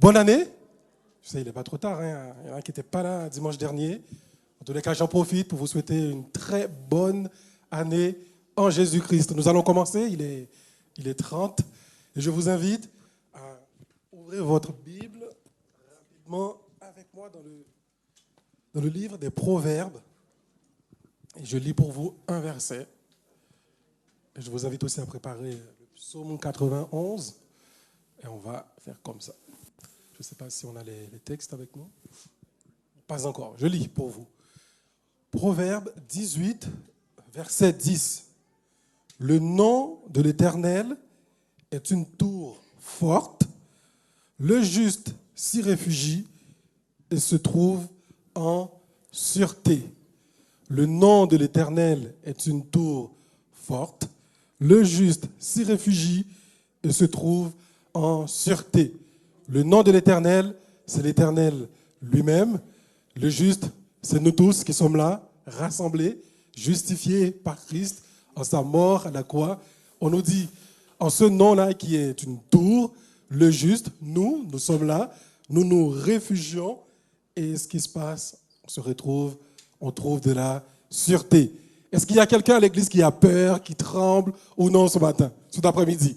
Bonne année. Je sais, il n'est pas trop tard. Hein. Il y en a qui n'étaient pas là dimanche dernier. En tous les cas, j'en profite pour vous souhaiter une très bonne année en Jésus-Christ. Nous allons commencer. Il est 30. Et je vous invite à ouvrir votre Bible rapidement avec moi dans le livre des Proverbes. Et je lis pour vous un verset. Et je vous invite aussi à préparer le psaume 91. Et on va faire comme ça. Je ne sais pas si on a les textes avec nous. Pas encore. Je lis pour vous. Proverbe 18, verset 10. Le nom de l'Éternel est une tour forte. Le juste s'y réfugie et se trouve en sûreté. Le nom de l'Éternel est une tour forte. Le juste s'y réfugie et se trouve en sûreté. Le nom de l'Éternel, c'est l'Éternel lui-même. Le juste, c'est nous tous qui sommes là, rassemblés, justifiés par Christ en sa mort à la croix. On nous dit, en ce nom-là qui est une tour, le juste, nous sommes là, nous nous réfugions et ce qui se passe, on trouve de la sûreté. Est-ce qu'il y a quelqu'un à l'église qui a peur, qui tremble ou non ce matin, cet après-midi?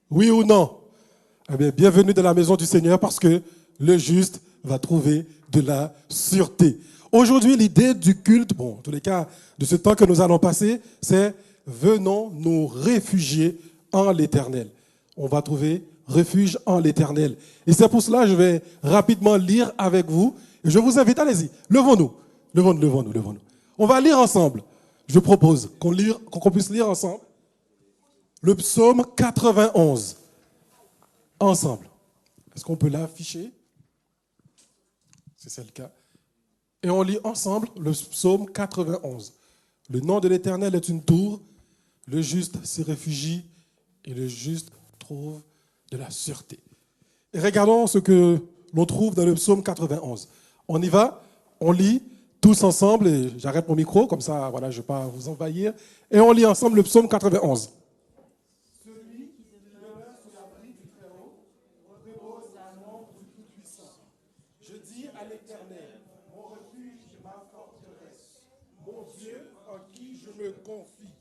Oui ou non? Eh bien, bienvenue dans la maison du Seigneur parce que le juste va trouver de la sûreté. Aujourd'hui, l'idée du culte, en tous les cas, de ce temps que nous allons passer, c'est venons nous réfugier en l'Éternel. On va trouver refuge en l'Éternel. Et c'est pour cela que je vais rapidement lire avec vous. Et je vous invite, allez-y, levons-nous. On va lire ensemble. Je propose qu'on puisse lire ensemble le psaume 91. Ensemble. Est-ce qu'on peut l'afficher? Si c'est le cas. Et on lit ensemble le psaume 91. Le nom de l'Éternel est une tour, le juste s'y réfugie et le juste trouve de la sûreté. Et regardons ce que l'on trouve dans le psaume 91. On y va, on lit tous ensemble, et j'arrête mon micro, comme ça, voilà, je ne vais pas vous envahir. Et on lit ensemble le psaume 91. Confie,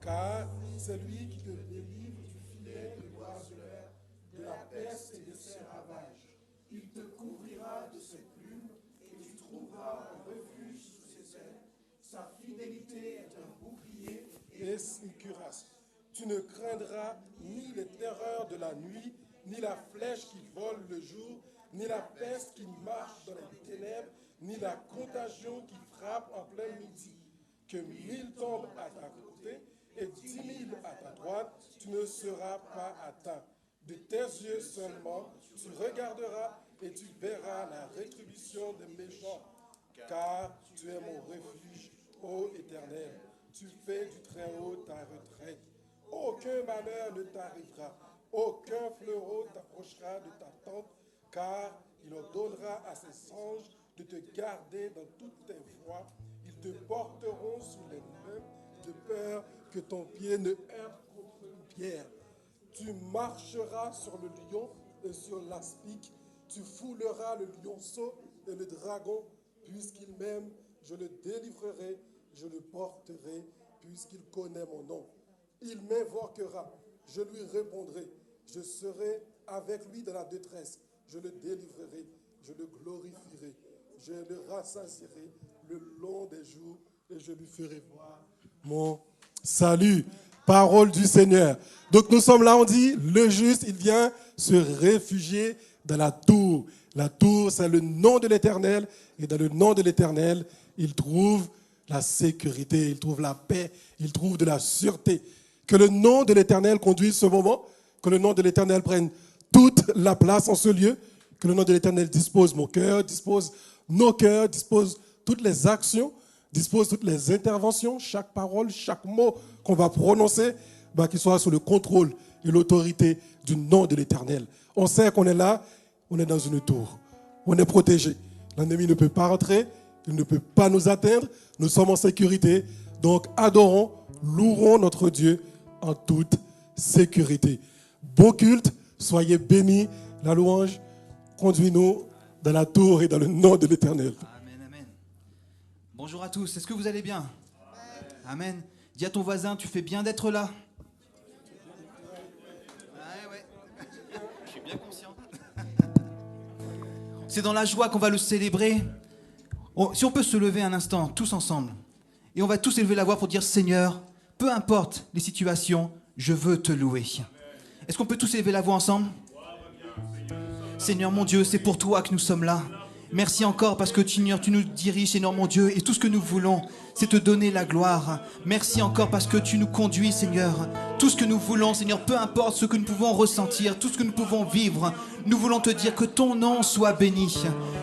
car c'est lui qui te délivre du filet de l'oiseleur, de la peste et de ses ravages. Il te couvrira de ses plumes et tu trouveras un refuge sous ses ailes. Sa fidélité est un bouclier et une cuirasse. Tu ne craindras ni les terreurs de la nuit, ni la flèche qui vole le jour, ni la peste qui marche dans les ténèbres, ni la contagion qui frappe en plein midi. Que 1000 tombent à ta côté et 10 000 à ta droite, tu ne seras pas atteint. De tes yeux seulement, tu regarderas et tu verras la rétribution des méchants. Car tu es mon refuge, ô Éternel. Tu fais du Très-Haut ta retraite. Aucun malheur ne t'arrivera, aucun fléau t'approchera de ta tente, car il ordonnera à ses anges de te garder dans toutes tes voies. Te porteront sous les mains de peur que ton pied ne heurte contre une pierre. Tu marcheras sur le lion et sur l'aspic. Tu fouleras le lionceau et le dragon. Puisqu'il m'aime, je le délivrerai, je le porterai, puisqu'il connaît mon nom. Il m'invoquera, je lui répondrai. Je serai avec lui dans la détresse. Je le délivrerai, je le glorifierai. Je le rassasierai le long des jours et je lui ferai voir mon salut. Parole du Seigneur. Donc nous sommes là, on dit, le juste, il vient se réfugier dans la tour. La tour, c'est le nom de l'Éternel. Et dans le nom de l'Éternel, il trouve la sécurité, il trouve la paix, il trouve de la sûreté. Que le nom de l'Éternel conduise ce moment, que le nom de l'Éternel prenne toute la place en ce lieu, que le nom de l'Éternel dispose mon cœur, dispose nos cœurs, dispose toutes les actions, dispose toutes les interventions, chaque parole, chaque mot qu'on va prononcer, qu'il soit sous le contrôle et l'autorité du nom de l'Éternel. On sait qu'on est là, on est dans une tour, on est protégé. L'ennemi ne peut pas rentrer, il ne peut pas nous atteindre, nous sommes en sécurité. Donc adorons, louerons notre Dieu en toute sécurité. Bon culte, soyez bénis, la louange Conduis-nous dans la tour et dans le nom de l'Éternel. Amen, amen. Bonjour à tous, est-ce que vous allez bien? Amen. Dis à ton voisin, tu fais bien d'être là. Ouais. Je suis bien conscient. C'est dans la joie qu'on va le célébrer. Si on peut se lever un instant, tous ensemble, et on va tous élever la voix pour dire, Seigneur, peu importe les situations, je veux te louer. Est-ce qu'on peut tous élever la voix ensemble? Seigneur mon Dieu, c'est pour toi que nous sommes là. Merci encore parce que tu nous diriges, Seigneur mon Dieu, et tout ce que nous voulons, c'est te donner la gloire. Merci encore parce que tu nous conduis, Seigneur. Tout ce que nous voulons, Seigneur, peu importe ce que nous pouvons ressentir, tout ce que nous pouvons vivre, nous voulons te dire que ton nom soit béni.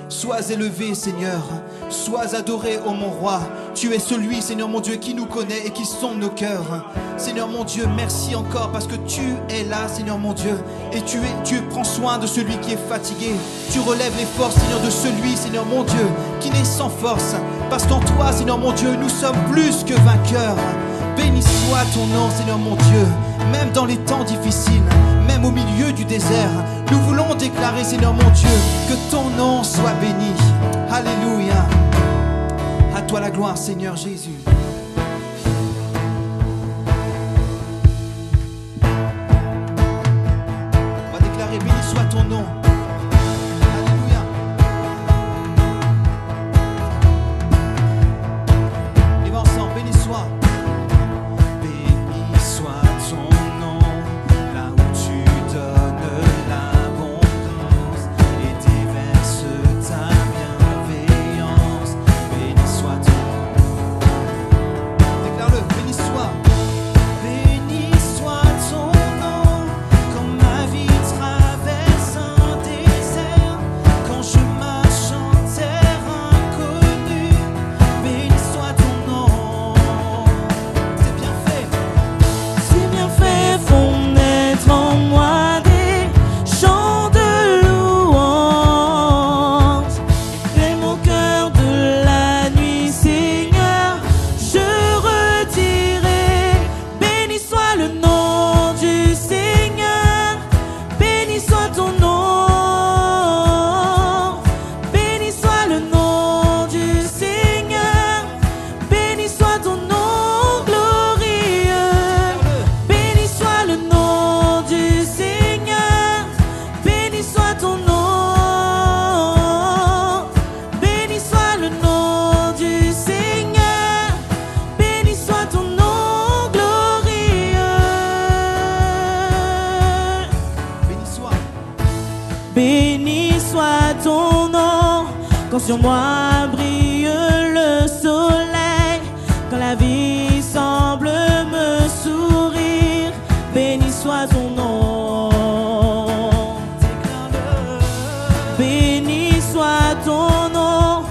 Sois élevé, Seigneur. Sois adoré, ô mon roi. Tu es celui, Seigneur mon Dieu, qui nous connaît et qui sonde nos cœurs. Seigneur mon Dieu, merci encore parce que tu es là, Seigneur mon Dieu. Et tu prends soin de celui qui est fatigué. Tu relèves les forces, Seigneur, de celui, Seigneur mon Dieu, qui n'est sans force. Parce qu'en toi, Seigneur mon Dieu, nous sommes plus que vainqueurs. Béni soit ton nom, Seigneur mon Dieu. Même dans les temps difficiles, même au milieu du désert, nous voulons déclarer, Seigneur mon Dieu, que ton nom soit béni. Alléluia. À toi la gloire, Seigneur Jésus. On va déclarer, béni soit ton nom. Alléluia. Et va ensemble, béni soit. Béni soit ton nom, là où tu donnes l'abondance et déverses ta bienveillance. Béni soit ton nom. Déclare-le, béni soit. Béni soit ton nom, quand ma vie traverse un désert, quand je marche en terre inconnue. Béni soit ton nom. C'est bien fait. Tes bienfaits font naître en moi des chants de louange. Et mon cœur de la nuit, Seigneur, je redirai. Béni soit le nom du Seigneur, béni soit ton nom. Béni soit le nom du Seigneur, béni soit ton nom glorieux. Béni soit le nom du Seigneur, béni soit ton nom. Béni soit le nom du Seigneur, béni soit ton nom glorieux. Béni soit. Béni soit ton nom, quand sur moi brille le soleil, quand la vie semble me sourire. Béni soit ton nom. Béni soit ton nom,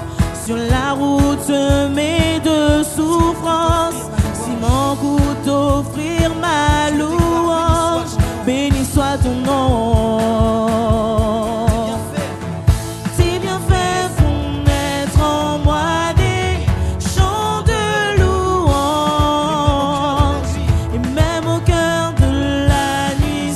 sur la route mais de souffrance, si mon goût d'offrir ma louange. Béni soit ton nom. Tes bienfaits font naître en moi des chants de louange. Et même au cœur de la nuit,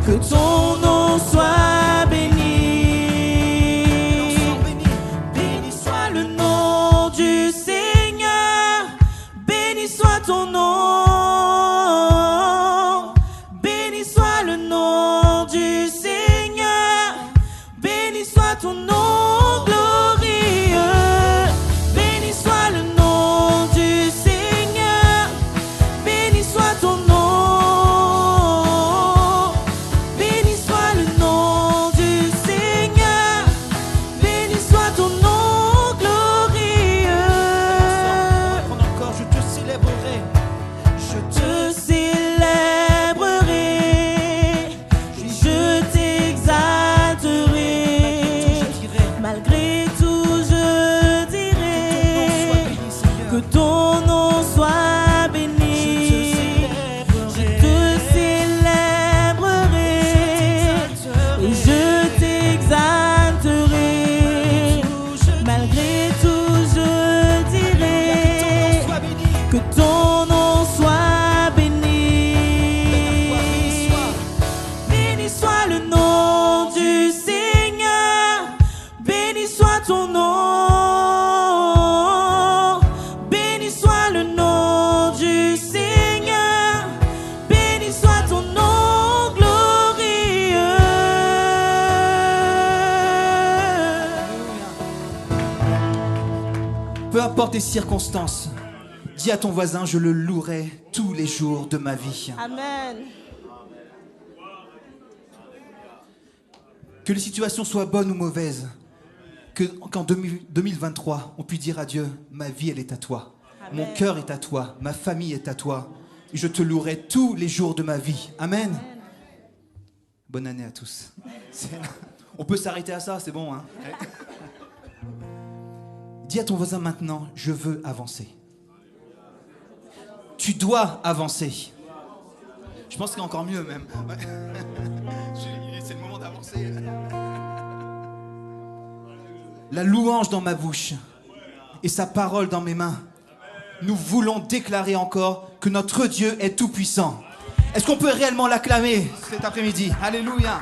que ton nom soit béni. Béni soit le nom du Seigneur, béni soit ton nom. Béni soit le nom du Seigneur, béni soit ton nom glorieux. Béni soit le nom du Seigneur, béni soit ton nom. Béni soit le nom du Seigneur, béni soit ton nom glorieux. Encore, je te célébrerai. Je te célébrerai, je t'exalterai. Malgré tout, je dirai que ton nom soit béni. Je te célébrerai et je t'exalterai. Malgré tout, je dirai que ton nom soit béni. Béni soit le nom du Seigneur, béni soit ton nom. Béni soit le nom du Seigneur, béni soit ton nom glorieux. Peu importe les circonstances, dis à ton voisin, je le louerai tous les jours de ma vie. Amen. Que les situations soient bonnes ou mauvaises, qu'en 2023, on puisse dire à Dieu, ma vie, elle est à toi. Amen. Mon cœur est à toi, ma famille est à toi. Et je te louerai tous les jours de ma vie. Amen. Bonne année à tous. On peut s'arrêter à ça, c'est bon, hein? Dis à ton voisin maintenant, je veux avancer. Tu dois avancer. Je pense qu'il y a encore mieux même. Ouais. C'est le moment d'avancer. La louange dans ma bouche et sa parole dans mes mains. Nous voulons déclarer encore que notre Dieu est tout-puissant. Est-ce qu'on peut réellement l'acclamer cet après-midi? Alléluia.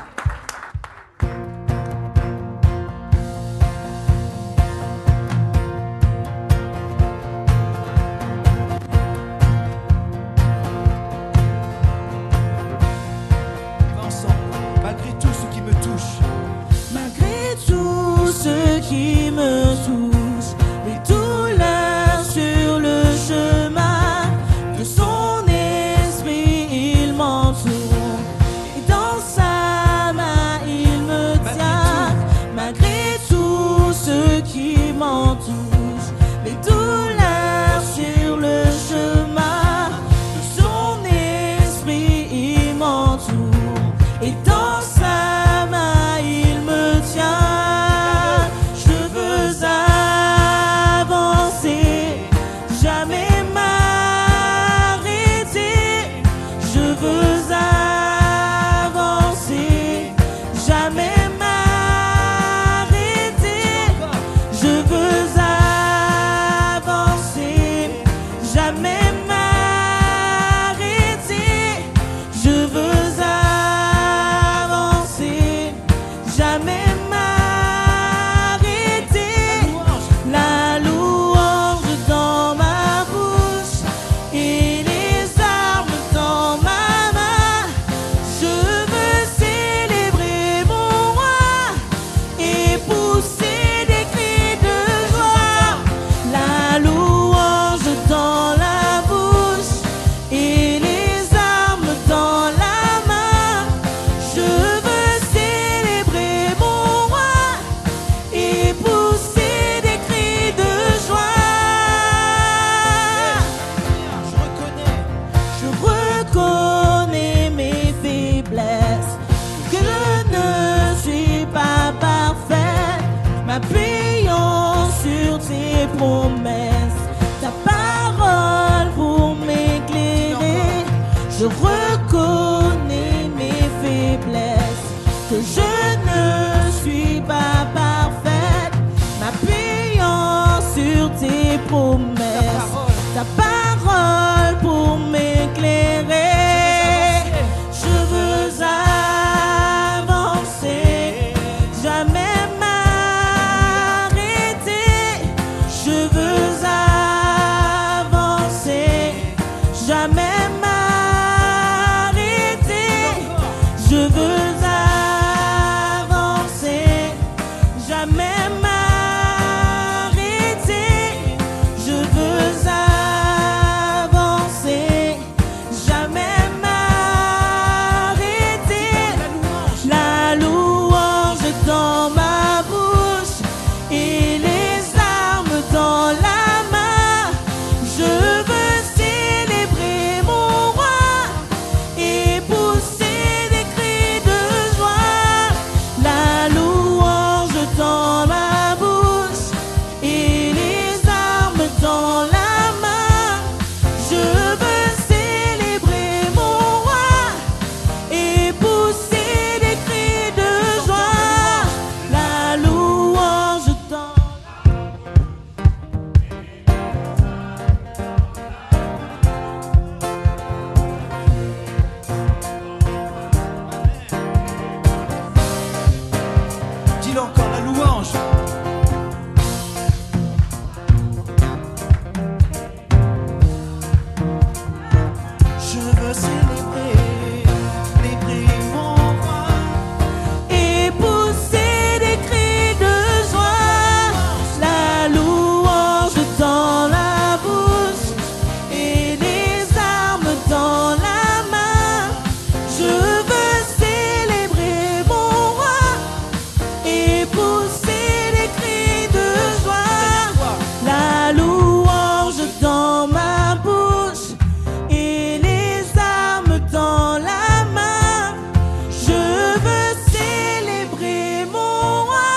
Malgré tout ce qui me touche, Malgré tout ce qui me touche, les douleurs sur le chemin, de son esprit il m'entoure, et dans sa main il me tient. Malgré tout ce qui m'entoure, les douleurs sur le chemin, de son esprit il m'entoure, et dans sa main il me tient. Je veux avancer, jamais m'arrêter. Je veux avancer, jamais m'arrêter. Je veux avancer, jamais m'arrêter. Je veux avancer, jamais m'arrêter. La louange dans ma bouche et les armes dans ma main. Je veux célébrer mon roi et pousser des cris de joie. La louange dans la bouche et les armes dans la main. Je veux célébrer mon roi et pousser des cris de joie. Je reconnais mes faiblesses, que je ne suis pas parfaite, m'appuyant sur tes promesses, ta parole pour m'éclairer. Je reconnais mes faiblesses, que je ne suis pas parfaite, m'appuyant sur tes promesses, ta parole pour m'éclairer. Je veux avancer. veux avancer, jamais m'arrêter. Je veux avancer, jamais m'arrêter. La louange dans ma bouche et les armes dans la main. Je veux célébrer mon roi et pousser des cris de joie. La louange dans ma bouche et les armes dans la main. Je veux célébrer mon roi et pousser des cris de joie. La louange dans Dis-le encore, la louange. Je veux célébrer mon roi et pousser des cris de joie. La louange dans la bouche et les armes dans la main. Je veux célébrer mon roi et pousser des cris de joie. La louange dans ma bouche et les armes dans la main. Je veux célébrer mon roi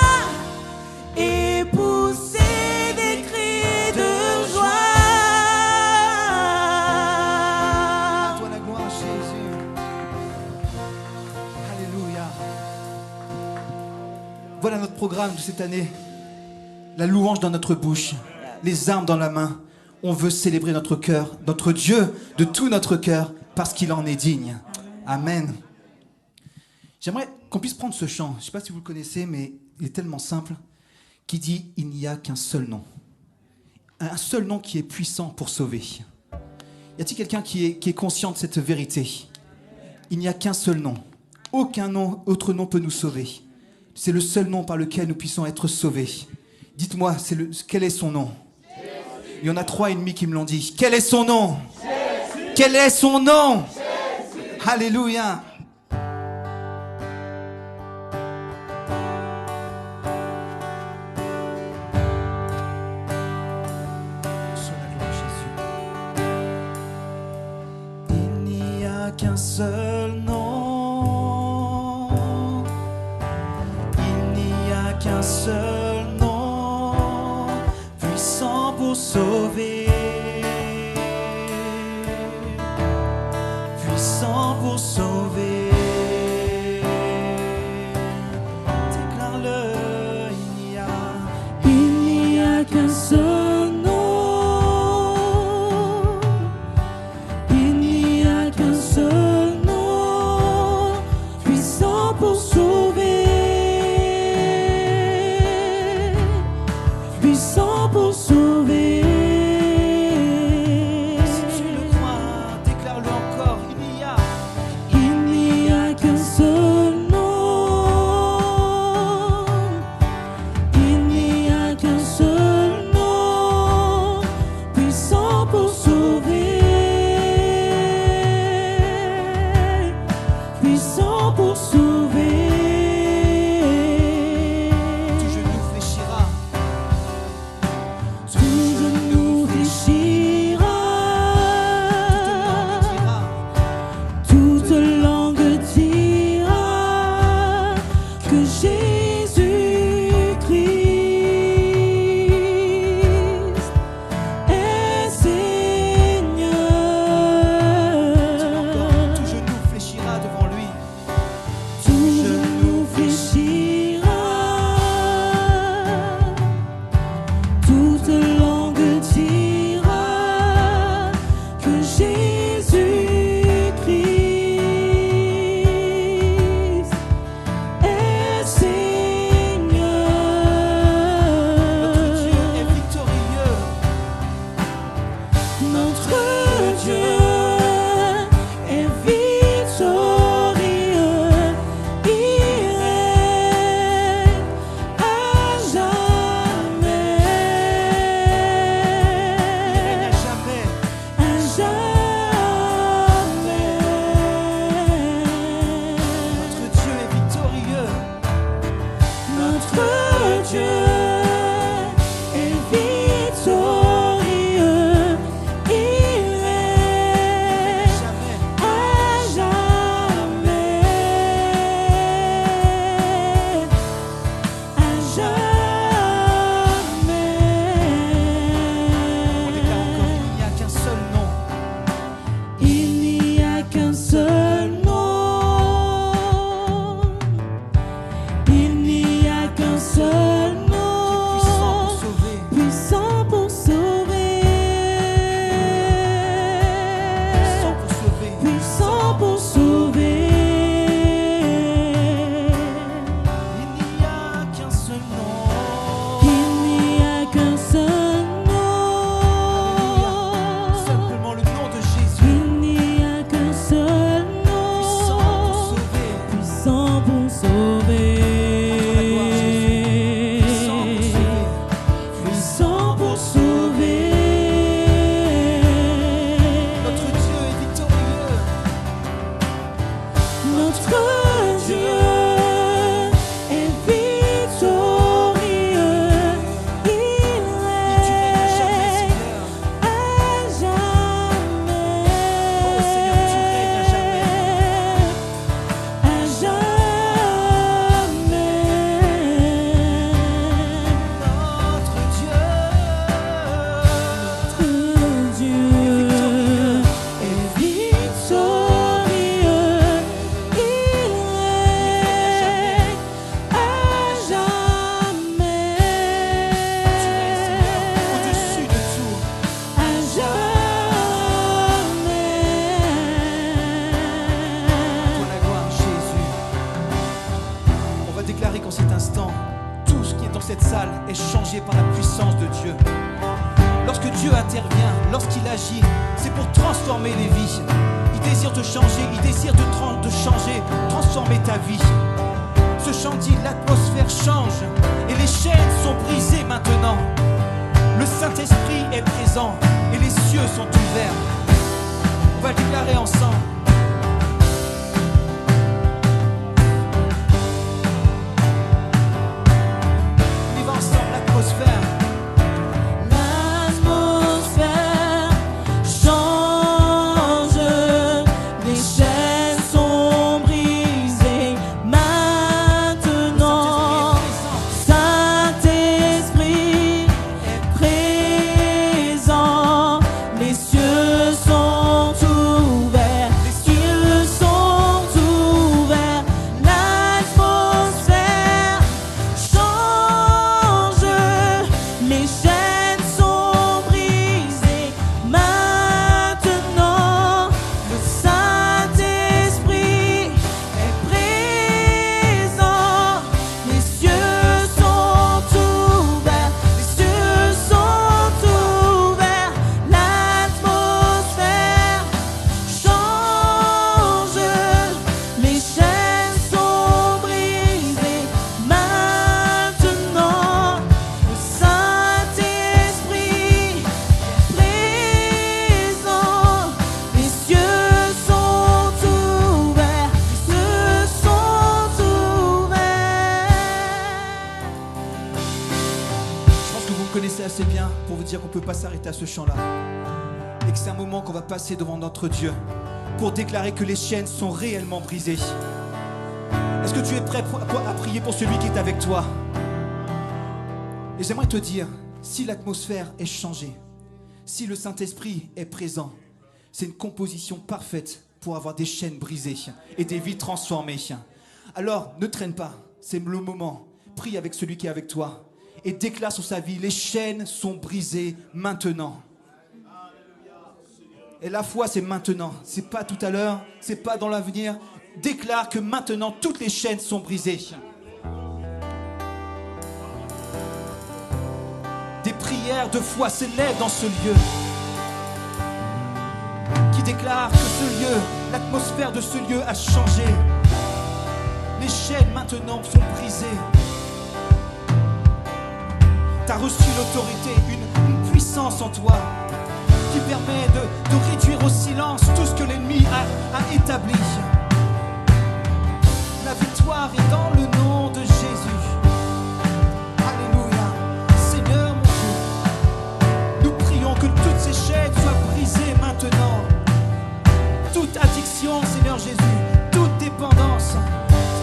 et pousser des cris de joie. Toi la gloire, Jésus. Alléluia. Voilà notre programme de cette année. La louange dans notre bouche, les armes dans la main. On veut célébrer notre cœur, notre Dieu, de tout notre cœur, parce qu'il en est digne. Amen. J'aimerais qu'on puisse prendre ce chant. Je ne sais pas si vous le connaissez, mais il est tellement simple, qui dit « Il n'y a qu'un seul nom ». Un seul nom qui est puissant pour sauver. Y a-t-il quelqu'un qui est conscient de cette vérité? Il n'y a qu'un seul nom. Aucun nom, autre nom peut nous sauver. C'est le seul nom par lequel nous puissons être sauvés. Dites-moi, quel est son nom? Il y en a 3,5 qui me l'ont dit. Quel est son nom? Jésus. Quel est son nom? Jésus. Alléluia. Sois la gloire, Jésus. Il n'y a qu'un seul nom. Il n'y a qu'un seul nom, puissant pour sauver, puissant pour sauver. Déclare-le, il n'y a qu'un seul nom. Il n'y a qu'un seul nom, puissant pour sauver, puissant pour sauver. instant, tout ce qui est dans cette salle est changé par la puissance de Dieu. Lorsque Dieu intervient, lorsqu'il agit, c'est pour transformer les vies. Il désire te changer, il désire de changer, transformer ta vie. Ce chant dit, l'atmosphère change et les chaînes sont brisées maintenant. Le Saint-Esprit est présent et les cieux sont ouverts. On va le déclarer ensemble. On y va ensemble, l'atmosphère. L'atmosphère change, les chaînes sont brisées maintenant. Saint-Esprit est présent, les cieux sont ouverts, ils sont ouverts. L'atmosphère change, les chaînes sont brisées maintenant. Le Saint-Esprit est présent, les cieux sont ouverts, les cieux sont ouverts. L'atmosphère change, les chaînes sont brisées maintenant. Le Saint-Esprit est présent, les cieux sont ouverts, les cieux sont ouverts. Je pense que vous me connaissez assez bien pour vous dire qu'on ne peut pas s'arrêter à ce chant-là. Et que c'est un moment qu'on va passer devant notre Dieu pour déclarer que les chaînes sont réellement brisées. Est-ce que tu es prêt à prier pour celui qui est avec toi? Et j'aimerais te dire, si l'atmosphère est changée, si le Saint-Esprit est présent, c'est une composition parfaite pour avoir des chaînes brisées et des vies transformées. Alors, ne traîne pas, c'est le moment. Prie avec celui qui est avec toi et déclare sur sa vie, les chaînes sont brisées maintenant. Et la foi, c'est maintenant. C'est pas tout à l'heure, c'est pas dans l'avenir. Déclare que maintenant, toutes les chaînes sont brisées. Des prières de foi s'élèvent dans ce lieu, qui déclarent que ce lieu, l'atmosphère de ce lieu a changé. Les chaînes maintenant sont brisées. Tu as reçu l'autorité, une puissance en toi qui permet de réduire au silence tout ce que l'ennemi a établi. La victoire est dans le nom de Jésus. Alléluia. Seigneur mon Dieu, nous prions que toutes ces chaînes soient brisées maintenant. Toute addiction, Seigneur Jésus, toute dépendance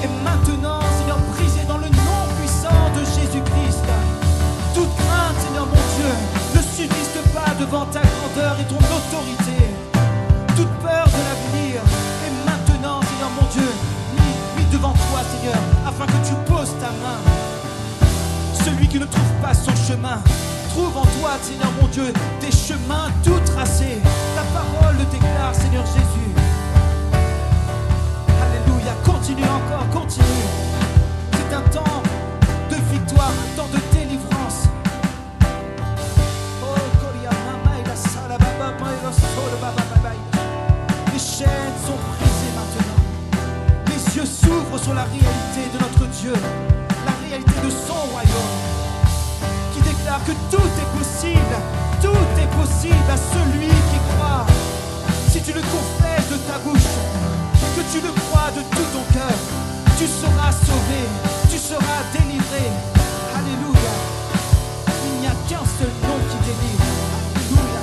est maintenant, Seigneur, brisée dans le nom puissant de Jésus-Christ. Toute crainte, Seigneur mon Dieu, ne subsiste pas devant ta grandeur et ton autorité. Toute peur de l'avenir est maintenant, Seigneur mon Dieu, mis devant toi, Seigneur, afin que tu poses ta main. Celui qui ne trouve pas son chemin, trouve en toi, Seigneur mon Dieu, des chemins tout tracés. Ta parole le déclare, Seigneur Jésus. Alléluia, continue encore, continue. C'est un temps de victoire, un temps de délivrance. Les chaînes sont brisées maintenant. Les yeux s'ouvrent sur la réalité de notre Dieu, la réalité de son royaume, qui déclare que tout est possible à celui qui croit. Si tu le confesses de ta bouche, que tu le crois de tout ton cœur, tu seras sauvé, tu seras délivré. Alléluia. Il n'y a qu'un seul nom qui délivre. Alléluia.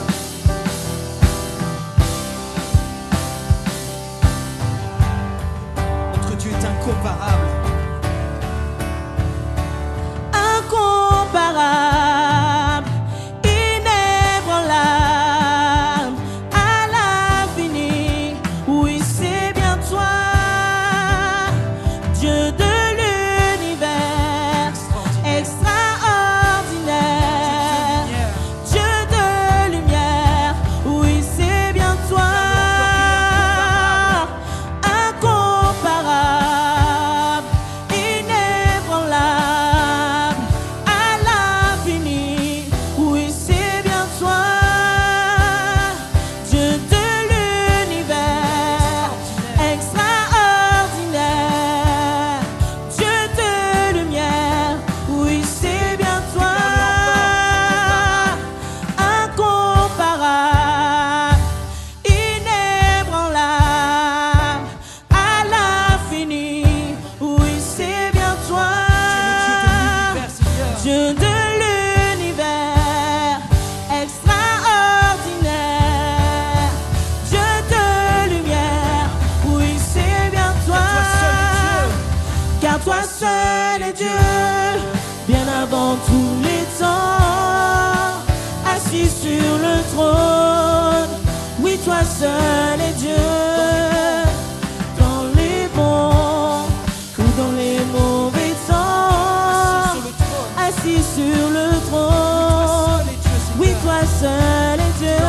Notre Dieu est incomparable. Incomparable, inébranlable, à l'infini. Oui, c'est bien toi, Dieu de car toi seul est Dieu, bien avant tous les temps, assis sur le trône. Oui, toi seul est Dieu, dans les bons ou dans les mauvais temps, assis sur le trône. Oui, toi seul est Dieu,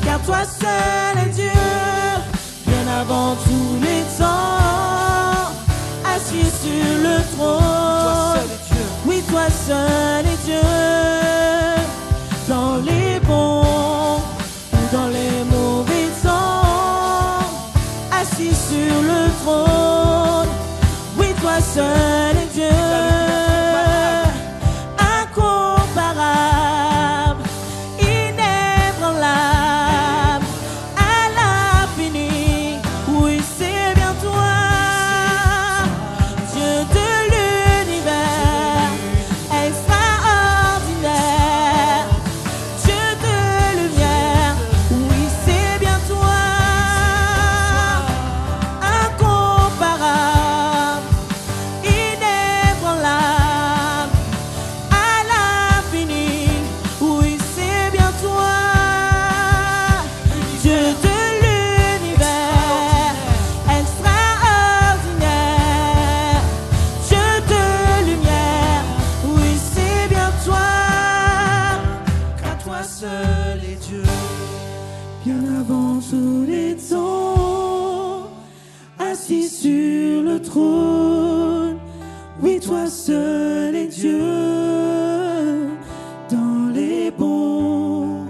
car toi seul est Dieu, bien avant tous les temps, assis sur le trône. Oui, toi seul est Dieu, dans les bons ou dans les mauvais temps, assis sur le trône. Oui, toi seul est Dieu, incomparable, inébranlable, à l'infini. Oui, c'est bien toi, Dieu de l'univers, extraordinaire, Dieu de lumière. Oui, c'est bien toi, incomparable, inébranlable, à l'infini. Oui, c'est bien toi, Dieu de l'univers, extraordinaire, Dieu de lumière. Oui, c'est bien toi, car toi seul est Dieu, bien avant tous les temps, assis sur le trône. Oui, toi seul est Dieu, dans les bons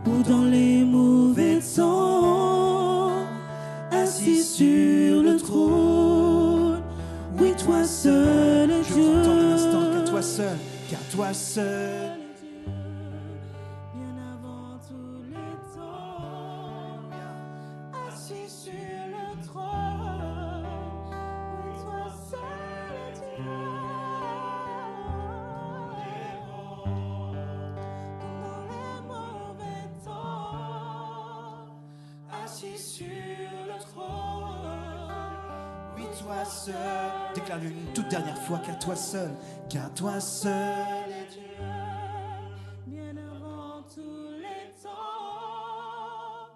ou dans les mauvais temps, assis sur le trône. Oui, toi seul est Je Dieu. vous entends un instant, car toi seul, Bien avant tous les temps, assis sur le trône. Oui, toi seul est Dieu. Comme dans les mauvais temps, assis sur le trône. oui, toi seul. Déclare-le une toute dernière fois, car toi seul est Dieu. Bien avant tous les temps,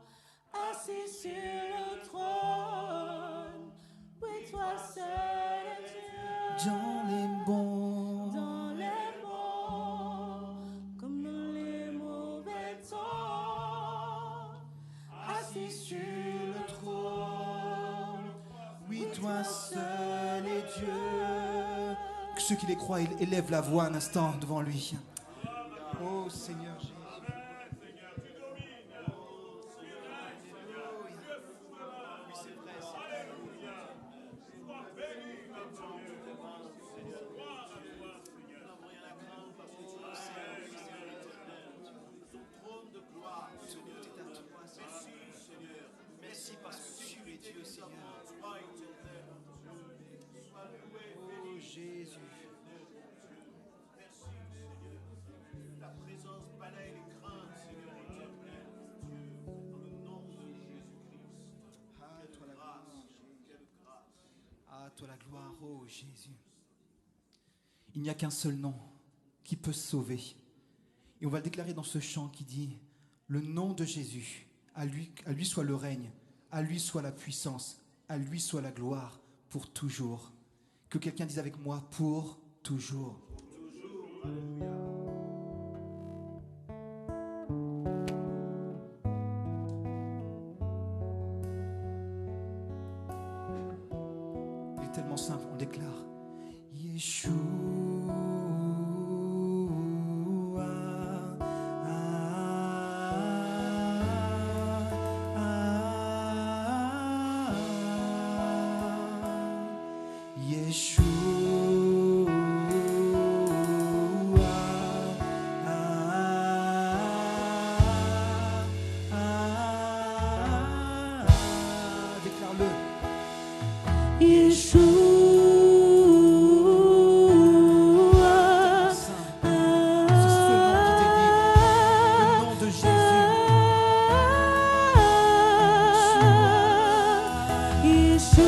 assis sur le trône. Oui, toi seul est Dieu, Dans les bons, dans les bons comme dans les mauvais temps, assis sur le trône. oui, toi seul est Dieu. Que ceux qui les croient élèvent la voix un instant devant lui. Oh Seigneur Jésus. Merci parce que tu es Dieu, Seigneur. Oh Jésus. Ta présence balaye les craintes, Seigneur, et tu es plein. Dans le nom de Jésus-Christ. À toi la gloire. Quelle grâce. À toi la gloire, oh Jésus. Il n'y a qu'un seul nom qui peut sauver. Et on va le déclarer dans ce chant qui dit: le nom de Jésus, à lui soit le règne, à lui soit la puissance, à lui soit la gloire pour toujours. Que quelqu'un dise avec moi: pour toujours. Il est tellement simple, on déclare: Yeshua. Déclare-le. Yeshua, C'est ce nom qui délivre, le nom de Jésus. Yeshua,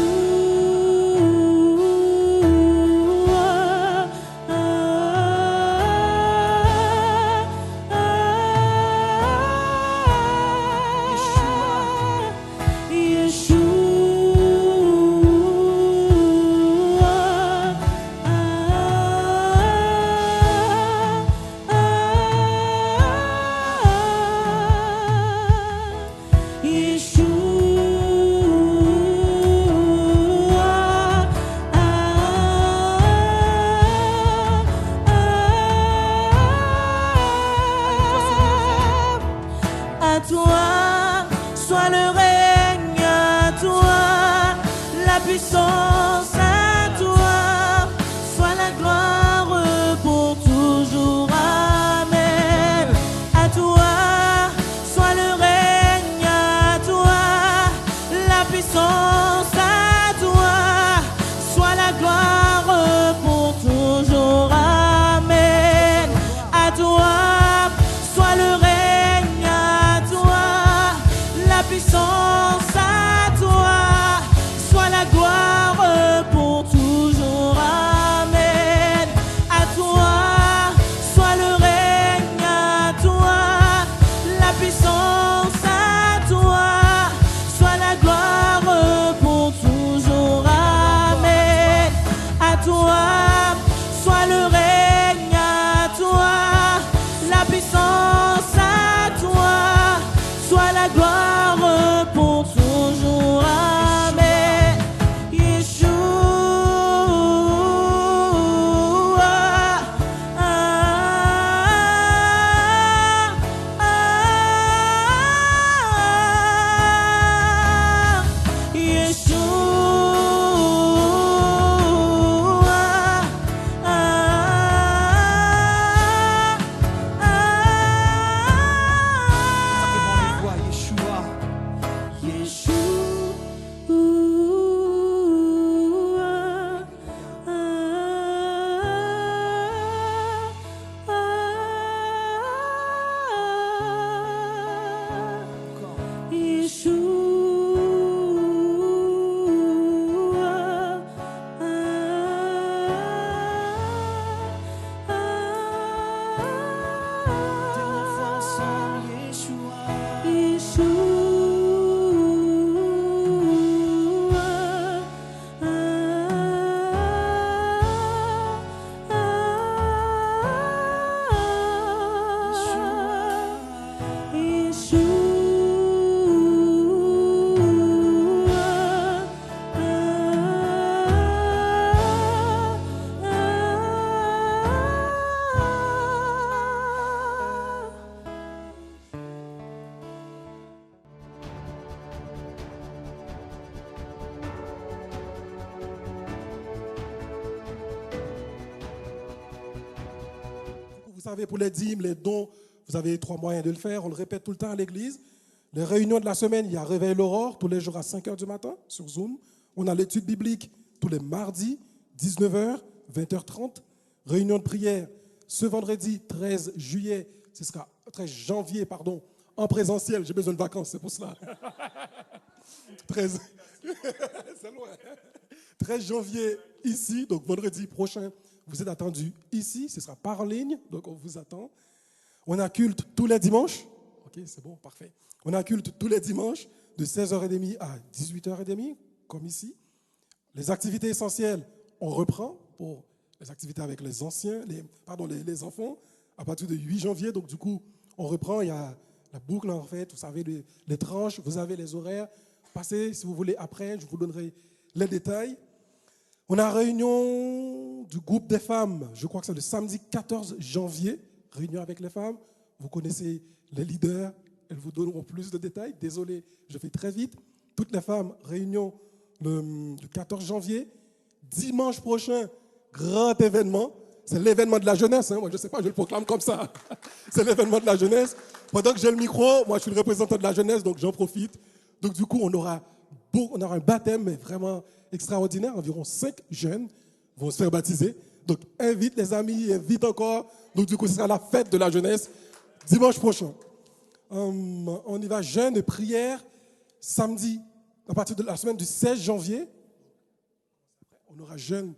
savez, pour les dîmes, les dons, vous avez 3 moyens de le faire. On le répète tout le temps à l'église. Les réunions de la semaine, il y a Réveil l'Aurore, tous les jours à 5 h du matin sur Zoom. On a l'étude biblique tous les mardis, 19 h, 20 h 30. Réunion de prière ce vendredi 13 juillet, ce sera 13 janvier, pardon, en présentiel. J'ai besoin de vacances, c'est pour cela. 13, c'est loin. 13 janvier ici, donc vendredi prochain, vous êtes attendus ici. Ce sera par ligne, donc on vous attend. On a culte tous les dimanches. Ok, c'est bon, parfait. On a culte tous les dimanches de 16h30 à 18h30, comme ici. Les activités essentielles, on reprend pour les activités avec les anciens, les enfants, à partir de 8 janvier. Donc, du coup, on reprend. Il y a la boucle, en fait. Vous savez, les tranches, vous avez les horaires. Passez, si vous voulez, après, je vous donnerai les détails. On a réunion du groupe des femmes. Je crois que c'est le samedi 14 janvier. Réunion avec les femmes. Vous connaissez les leaders. Elles vous donneront plus de détails. Désolé, je fais très vite. Toutes les femmes, réunion le 14 janvier. Dimanche prochain, grand événement. C'est l'événement de la jeunesse. Moi, je ne sais pas, je le proclame comme ça. C'est l'événement de la jeunesse. Pendant que j'ai le micro, moi, je suis le représentant de la jeunesse, donc j'en profite. Donc, du coup, on aura un baptême mais vraiment extraordinaire. Environ 5 jeunes vont se faire baptiser. Donc, invite les amis, invite encore. Donc, du coup, ce sera la fête de la jeunesse dimanche prochain. On y va jeûne et prière samedi, à partir de la semaine du 16 janvier. On aura jeûne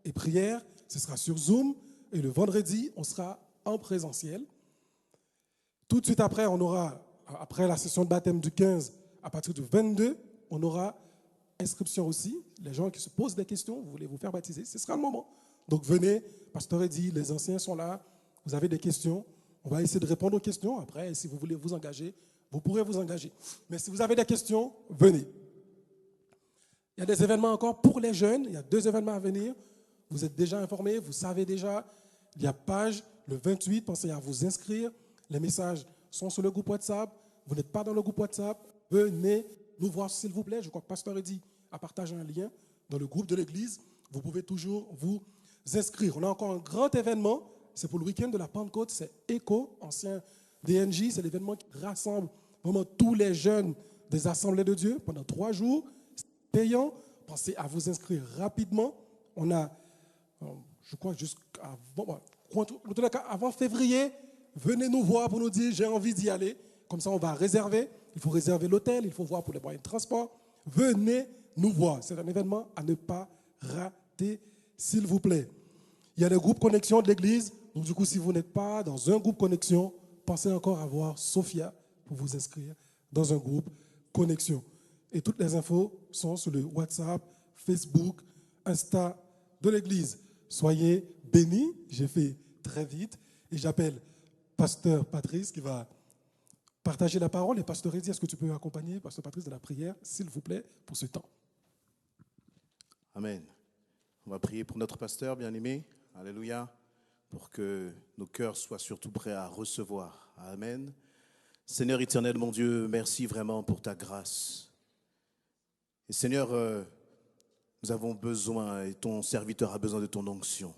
et prière. Ce sera sur Zoom. Et le vendredi, on sera en présentiel. Tout de suite après, on aura, après la session de baptême du 15, à partir du 22, on aura inscription aussi. Les gens qui se posent des questions, vous voulez vous faire baptiser, ce sera le moment. Donc venez, pasteur Eddy, les anciens sont là, vous avez des questions. On va essayer de répondre aux questions. Après, si vous voulez vous engager, vous pourrez vous engager. Mais si vous avez des questions, venez. Il y a des événements encore pour les jeunes. Il y a 2 événements à venir. Vous êtes déjà informés, vous savez déjà. Il y a page le 28, pensez à vous inscrire. Les messages sont sur le groupe WhatsApp. Vous n'êtes pas dans le groupe WhatsApp, venez nous voir s'il vous plaît. Je crois que Pasteur Eddy a partagé un lien dans le groupe de l'église. Vous pouvez toujours vous inscrire. On a encore un grand événement. C'est pour le week-end de la Pentecôte. C'est ECHO, ancien DNJ. C'est l'événement qui rassemble vraiment tous les jeunes des assemblées de Dieu pendant 3 jours. C'est payant. Pensez à vous inscrire rapidement. On a, je crois, avant février, venez nous voir pour nous dire j'ai envie d'y aller. Comme ça, on va réserver. Il faut réserver l'hôtel, il faut voir pour les moyens de transport. Venez nous voir. C'est un événement à ne pas rater, s'il vous plaît. Il y a le groupe Connexion de l'église. Donc, du coup, si vous n'êtes pas dans un groupe Connexion, pensez encore à voir Sophia pour vous inscrire dans un groupe Connexion. Et toutes les infos sont sur le WhatsApp, Facebook, Insta de l'église. Soyez bénis. J'ai fait très vite. Et j'appelle Pasteur Patrice qui va partager la parole. Et Pasteur Eddy, est-ce que tu peux accompagner Pasteur Patrice de la prière, s'il vous plaît, pour ce temps? Amen. On va prier pour notre pasteur bien-aimé. Alléluia. Pour que nos cœurs soient surtout prêts à recevoir. Amen. Seigneur éternel, mon Dieu, merci vraiment pour ta grâce. Et Seigneur, nous avons besoin, et ton serviteur a besoin de ton onction.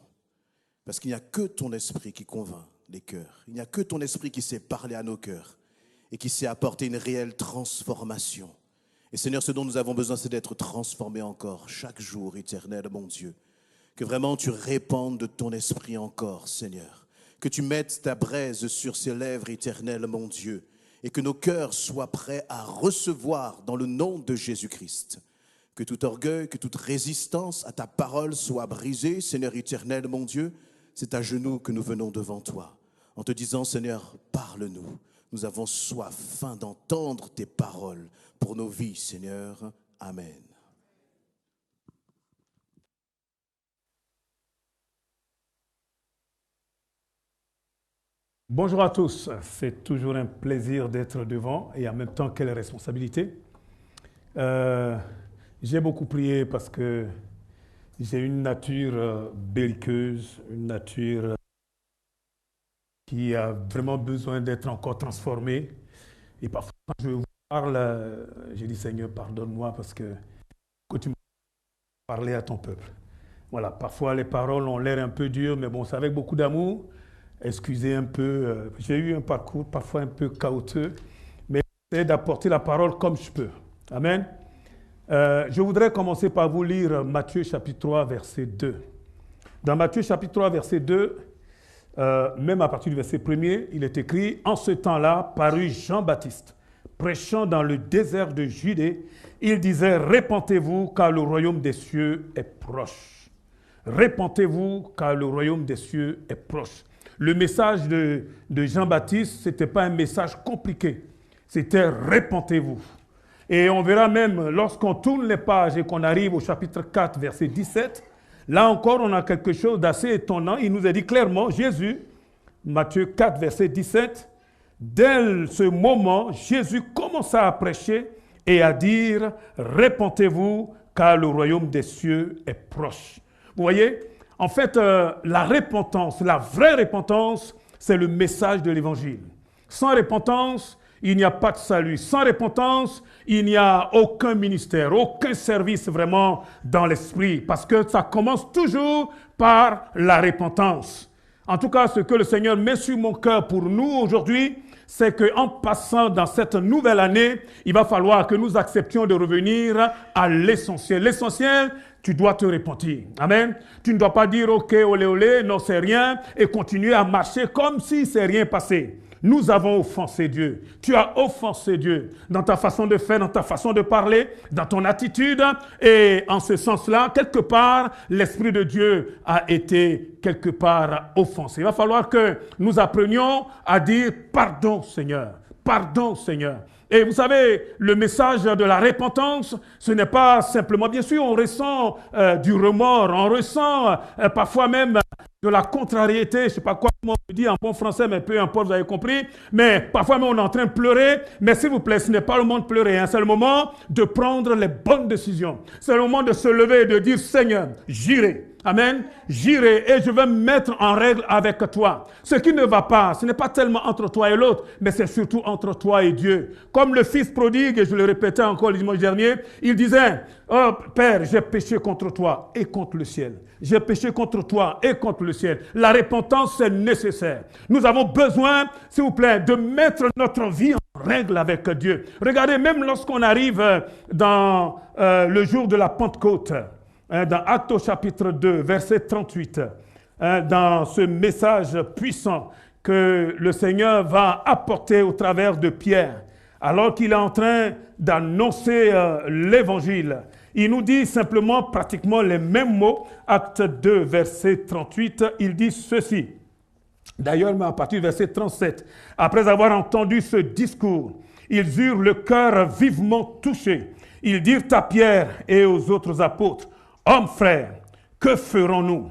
Parce qu'il n'y a que ton esprit qui convainc les cœurs. Il n'y a que ton esprit qui sait parler à nos cœurs et qui sait apporter une réelle transformation. Et Seigneur, ce dont nous avons besoin, c'est d'être transformés encore chaque jour, éternel, mon Dieu. Que vraiment tu répandes de ton esprit encore, Seigneur. Que tu mettes ta braise sur ces lèvres, éternel, mon Dieu. Et que nos cœurs soient prêts à recevoir dans le nom de Jésus-Christ. Que tout orgueil, que toute résistance à ta parole soit brisée, Seigneur éternel, mon Dieu. C'est à genoux que nous venons devant toi, en te disant, Seigneur, parle-nous. Nous avons soif, faim d'entendre tes paroles pour nos vies, Seigneur. Amen. Bonjour à tous, c'est toujours un plaisir d'être devant et en même temps quelle responsabilité. J'ai beaucoup prié parce que j'ai une nature belliqueuse, une nature qui a vraiment besoin d'être encore transformée. Et parfois, quand je vous parle, j'ai dit Seigneur, pardonne-moi parce que tu m'as parlé à ton peuple. Voilà, parfois les paroles ont l'air un peu dures, mais bon, c'est avec beaucoup d'amour. excusez un peu, j'ai eu un parcours parfois un peu chaotique, mais j'essaie d'apporter la parole comme je peux. Amen. Je voudrais commencer par vous lire Matthieu chapitre 3, verset 2. Dans Matthieu chapitre 3, verset 2, même à partir du verset 1er, il est écrit « En ce temps-là, parut Jean-Baptiste, prêchant dans le désert de Judée, il disait « Répentez-vous, car le royaume des cieux est proche. Répentez-vous, car le royaume des cieux est proche. » Le message de Jean-Baptiste, ce n'était pas un message compliqué, c'était « Répentez-vous ». Et on verra même, lorsqu'on tourne les pages et qu'on arrive au chapitre 4, verset 17, là encore, on a quelque chose d'assez étonnant. Il nous a dit clairement, Jésus, Matthieu 4, verset 17, dès ce moment, Jésus commença à prêcher et à dire « Répentez-vous, car le royaume des cieux est proche. » Vous voyez, en fait, la repentance, la vraie repentance, c'est le message de l'Évangile. Sans repentance, il n'y a pas de salut. Sans repentance, il n'y a aucun ministère, aucun service vraiment dans l'esprit, parce que ça commence toujours par la repentance. En tout cas, ce que le Seigneur met sur mon cœur pour nous aujourd'hui, c'est qu'en passant dans cette nouvelle année, il va falloir que nous acceptions de revenir à l'essentiel. L'essentiel, tu dois te repentir. Amen. Tu ne dois pas dire « Ok, olé, olé, non, c'est rien » et continuer à marcher comme si c'est rien passé. Nous avons offensé Dieu. Tu as offensé Dieu dans ta façon de faire, dans ta façon de parler, dans ton attitude. Et en ce sens-là, quelque part, l'Esprit de Dieu a été quelque part offensé. Il va falloir que nous apprenions à dire « Pardon Seigneur, pardon Seigneur ». Et vous savez, le message de la repentance, ce n'est pas simplement, bien sûr, on ressent du remords, on ressent parfois même de la contrariété, je ne sais pas quoi on dit en bon français, mais peu importe, vous avez compris. Mais parfois même on est en train de pleurer, mais s'il vous plaît, ce n'est pas le moment de pleurer, hein, c'est le moment de prendre les bonnes décisions. C'est le moment de se lever et de dire, Seigneur, j'irai. Amen. J'irai et je vais me mettre en règle avec toi. Ce qui ne va pas, ce n'est pas tellement entre toi et l'autre, mais c'est surtout entre toi et Dieu. Comme le fils prodigue, et je le répétais encore le dimanche dernier, il disait, oh Père, j'ai péché contre toi et contre le ciel. J'ai péché contre toi et contre le ciel. La repentance, c'est nécessaire. Nous avons besoin, s'il vous plaît, de mettre notre vie en règle avec Dieu. Regardez, même lorsqu'on arrive dans le jour de la Pentecôte, dans Actes au chapitre 2, verset 38, dans ce message puissant que le Seigneur va apporter au travers de Pierre, alors qu'il est en train d'annoncer l'évangile. Il nous dit simplement pratiquement les mêmes mots. Acte 2, verset 38, il dit ceci. D'ailleurs, à partir du verset 37, après avoir entendu ce discours, ils eurent le cœur vivement touché. Ils dirent à Pierre et aux autres apôtres, « Hommes frères, que ferons-nous »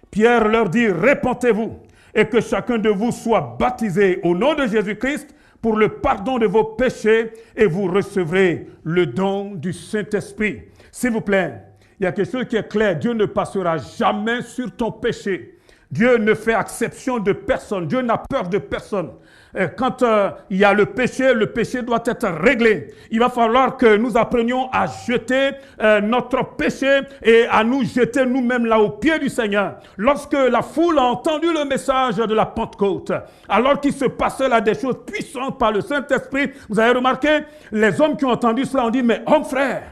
Pierre leur dit, « Repentez-vous et que chacun de vous soit baptisé au nom de Jésus-Christ pour le pardon de vos péchés et vous recevrez le don du Saint-Esprit. » S'il vous plaît, il y a quelque chose qui est clair, Dieu ne passera jamais sur ton péché. Dieu ne fait exception de personne. Dieu n'a peur de personne. Quand il y a le péché doit être réglé. Il va falloir que nous apprenions à jeter notre péché et à nous jeter nous-mêmes là au pied du Seigneur. Lorsque la foule a entendu le message de la Pentecôte, alors qu'il se passait là des choses puissantes par le Saint-Esprit, vous avez remarqué, les hommes qui ont entendu cela ont dit, mais hommes frères,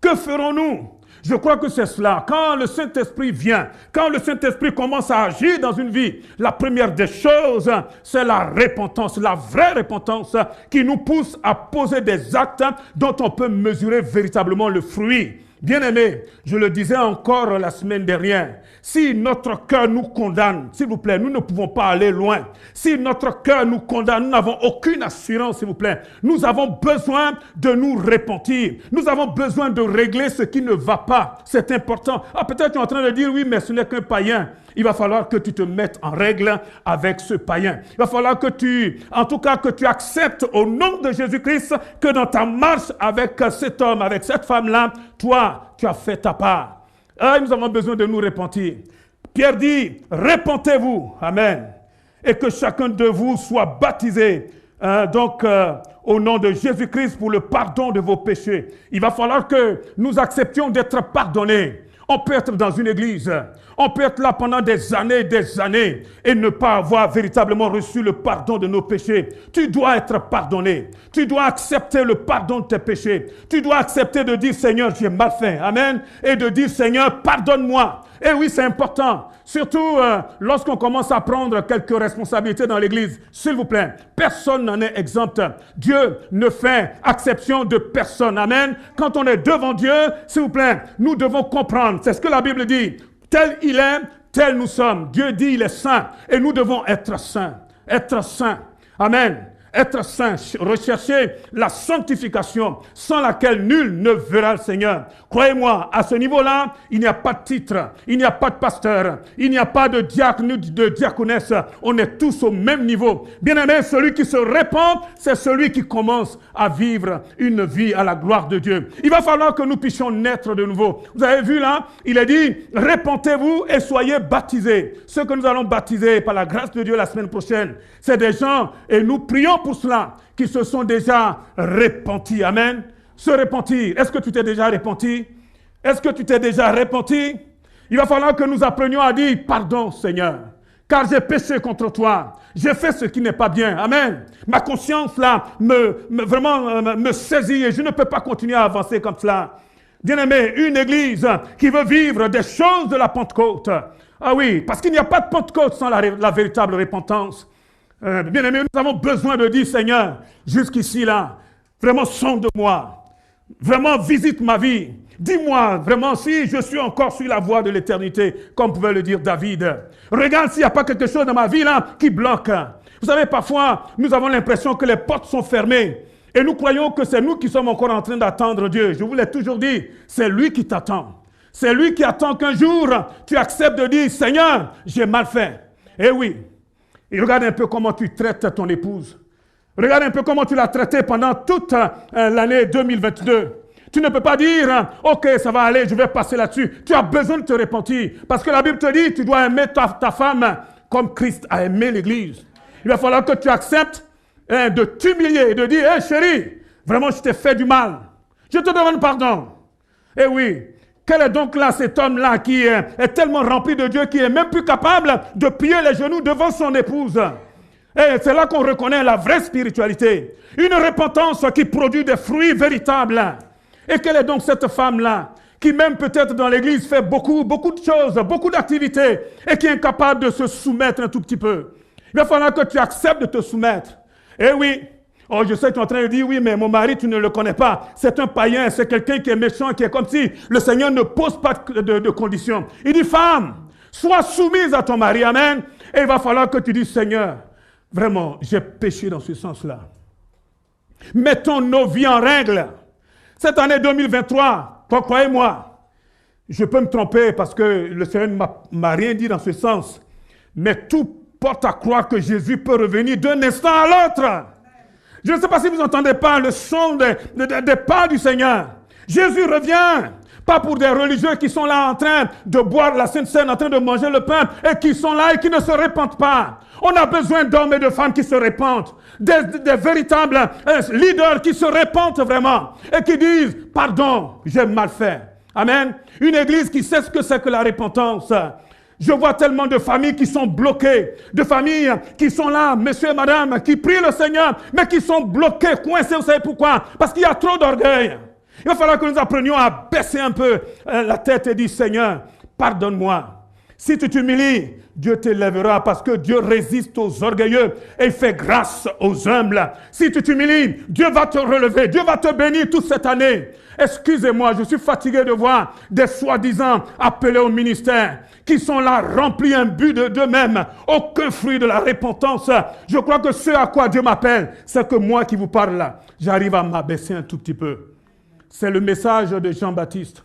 que ferons-nous ? Je crois que c'est cela. Quand le Saint-Esprit vient, quand le Saint-Esprit commence à agir dans une vie, la première des choses, c'est la repentance, la vraie repentance qui nous pousse à poser des actes dont on peut mesurer véritablement le fruit. Bien-aimés, je le disais encore la semaine dernière, si notre cœur nous condamne, s'il vous plaît, nous ne pouvons pas aller loin. Si notre cœur nous condamne, nous n'avons aucune assurance, s'il vous plaît. Nous avons besoin de nous repentir. Nous avons besoin de régler ce qui ne va pas. C'est important. Ah, peut-être tu es en train de dire, oui, mais ce n'est qu'un païen. Il va falloir que tu te mettes en règle avec ce païen. Il va falloir que tu acceptes au nom de Jésus-Christ que dans ta marche avec cet homme, avec cette femme-là, toi, tu as fait ta part. Ah, nous avons besoin de nous repentir. Pierre dit, repentez-vous, amen, et que chacun de vous soit baptisé, au nom de Jésus-Christ pour le pardon de vos péchés. Il va falloir que nous acceptions d'être pardonnés. On peut être dans une église, on peut être là pendant des années et ne pas avoir véritablement reçu le pardon de nos péchés. Tu dois être pardonné. Tu dois accepter le pardon de tes péchés. Tu dois accepter de dire Seigneur, j'ai mal fait. Amen. Et de dire Seigneur, pardonne-moi. Et oui, c'est important. Surtout lorsqu'on commence à prendre quelques responsabilités dans l'église. S'il vous plaît, personne n'en est exempt. Dieu ne fait exception de personne. Amen. Quand on est devant Dieu, s'il vous plaît, nous devons comprendre. C'est ce que la Bible dit. Tel il est, tel nous sommes. Dieu dit il est saint. Et nous devons être saints. Être saints. Amen. Être saint, rechercher la sanctification sans laquelle nul ne verra le Seigneur. Croyez-moi, à ce niveau-là, il n'y a pas de titre, il n'y a pas de pasteur, il n'y a pas de diacre ni de diaconesse. On est tous au même niveau. Bien-aimé, celui qui se répand, c'est celui qui commence à vivre une vie à la gloire de Dieu. Il va falloir que nous puissions naître de nouveau. Vous avez vu là, il a dit, répentez-vous et soyez baptisés. Ceux que nous allons baptiser par la grâce de Dieu la semaine prochaine, c'est des gens, et nous prions pour cela, qui se sont déjà repentis. Amen. Se repentir. Est-ce que tu t'es déjà repenti? Est-ce que tu t'es déjà repenti? Il va falloir que nous apprenions à dire pardon, Seigneur, car j'ai péché contre toi. J'ai fait ce qui n'est pas bien. Amen. Ma conscience là me saisit et je ne peux pas continuer à avancer comme cela. Bien-aimé, une église qui veut vivre des choses de la Pentecôte. Ah oui, parce qu'il n'y a pas de Pentecôte sans la véritable repentance. Bien-aimés, nous avons besoin de dire, Seigneur, jusqu'ici là, vraiment sonde-moi, vraiment visite ma vie, dis-moi vraiment si je suis encore sur la voie de l'éternité, comme pouvait le dire David. Regarde s'il n'y a pas quelque chose dans ma vie là qui bloque. Vous savez, parfois, nous avons l'impression que les portes sont fermées et nous croyons que c'est nous qui sommes encore en train d'attendre Dieu. Je vous l'ai toujours dit, c'est lui qui t'attend. C'est lui qui attend qu'un jour, tu acceptes de dire, Seigneur, j'ai mal fait. Eh oui. Et regarde un peu comment tu traites ton épouse. Regarde un peu comment tu l'as traitée pendant toute l'année 2022. Tu ne peux pas dire, ok, ça va aller, je vais passer là-dessus. Tu as besoin de te repentir. Parce que la Bible te dit, tu dois aimer ta femme comme Christ a aimé l'Église. Il va falloir que tu acceptes de t'humilier et de dire, hé chérie, vraiment je t'ai fait du mal. Je te demande pardon. Eh oui. Quel est donc là cet homme-là qui est tellement rempli de Dieu, qui est même plus capable de plier les genoux devant son épouse? Et c'est là qu'on reconnaît la vraie spiritualité. Une repentance qui produit des fruits véritables. Et quelle est donc cette femme-là qui même peut-être dans l'église fait beaucoup de choses, beaucoup d'activités et qui est incapable de se soumettre un tout petit peu? Il va falloir que tu acceptes de te soumettre. Eh oui. Oh, je sais que tu es en train de dire, oui, mais mon mari, tu ne le connais pas. C'est un païen, c'est quelqu'un qui est méchant, qui est comme si le Seigneur ne pose pas de conditions. Il dit, femme, sois soumise à ton mari, amen. Et il va falloir que tu dises, Seigneur, vraiment, j'ai péché dans ce sens-là. Mettons nos vies en règle. Cette année 2023, croyez-moi, je peux me tromper parce que le Seigneur ne m'a rien dit dans ce sens. Mais tout porte à croire que Jésus peut revenir d'un instant à l'autre. Je ne sais pas si vous n'entendez pas le son des pas du Seigneur. Jésus revient. Pas pour des religieux qui sont là en train de boire la Sainte Seine, en train de manger le pain, et qui sont là et qui ne se répandent pas. On a besoin d'hommes et de femmes qui se répandent. Des véritables leaders qui se répandent vraiment. Et qui disent, pardon, j'ai mal fait. Amen. Une église qui sait ce que c'est que la repentance. Je vois tellement de familles qui sont bloquées, de familles qui sont là, monsieur et madame, qui prient le Seigneur, mais qui sont bloquées, coincées. Vous savez pourquoi? Parce qu'il y a trop d'orgueil. Il va falloir que nous apprenions à baisser un peu la tête et dire, Seigneur, pardonne-moi. Si tu t'humilies, Dieu t'élèvera parce que Dieu résiste aux orgueilleux et il fait grâce aux humbles. Si tu t'humilies, Dieu va te relever, Dieu va te bénir toute cette année. Excusez-moi, je suis fatigué de voir des soi-disant appelés au ministère qui sont là remplis un but d'eux-mêmes, aucun fruit de la repentance. Je crois que ce à quoi Dieu m'appelle, c'est que moi qui vous parle là, j'arrive à m'abaisser un tout petit peu. C'est le message de Jean-Baptiste.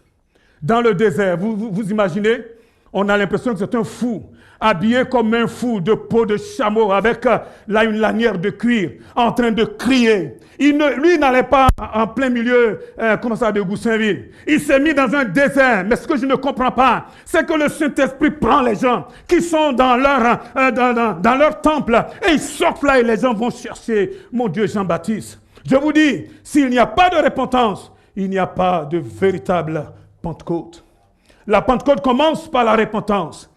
Dans le désert, vous imaginez? On a l'impression que c'est un fou, habillé comme un fou de peau de chameau, avec là une lanière de cuir, en train de crier. Lui n'allait pas en plein milieu de Goussainville. Il s'est mis dans un désert. Mais ce que je ne comprends pas, c'est que le Saint-Esprit prend les gens qui sont dans leur temple et ils sortent là et les gens vont chercher mon Dieu Jean-Baptiste. Je vous dis, s'il n'y a pas de repentance, il n'y a pas de véritable Pentecôte. La Pentecôte commence par la repentance.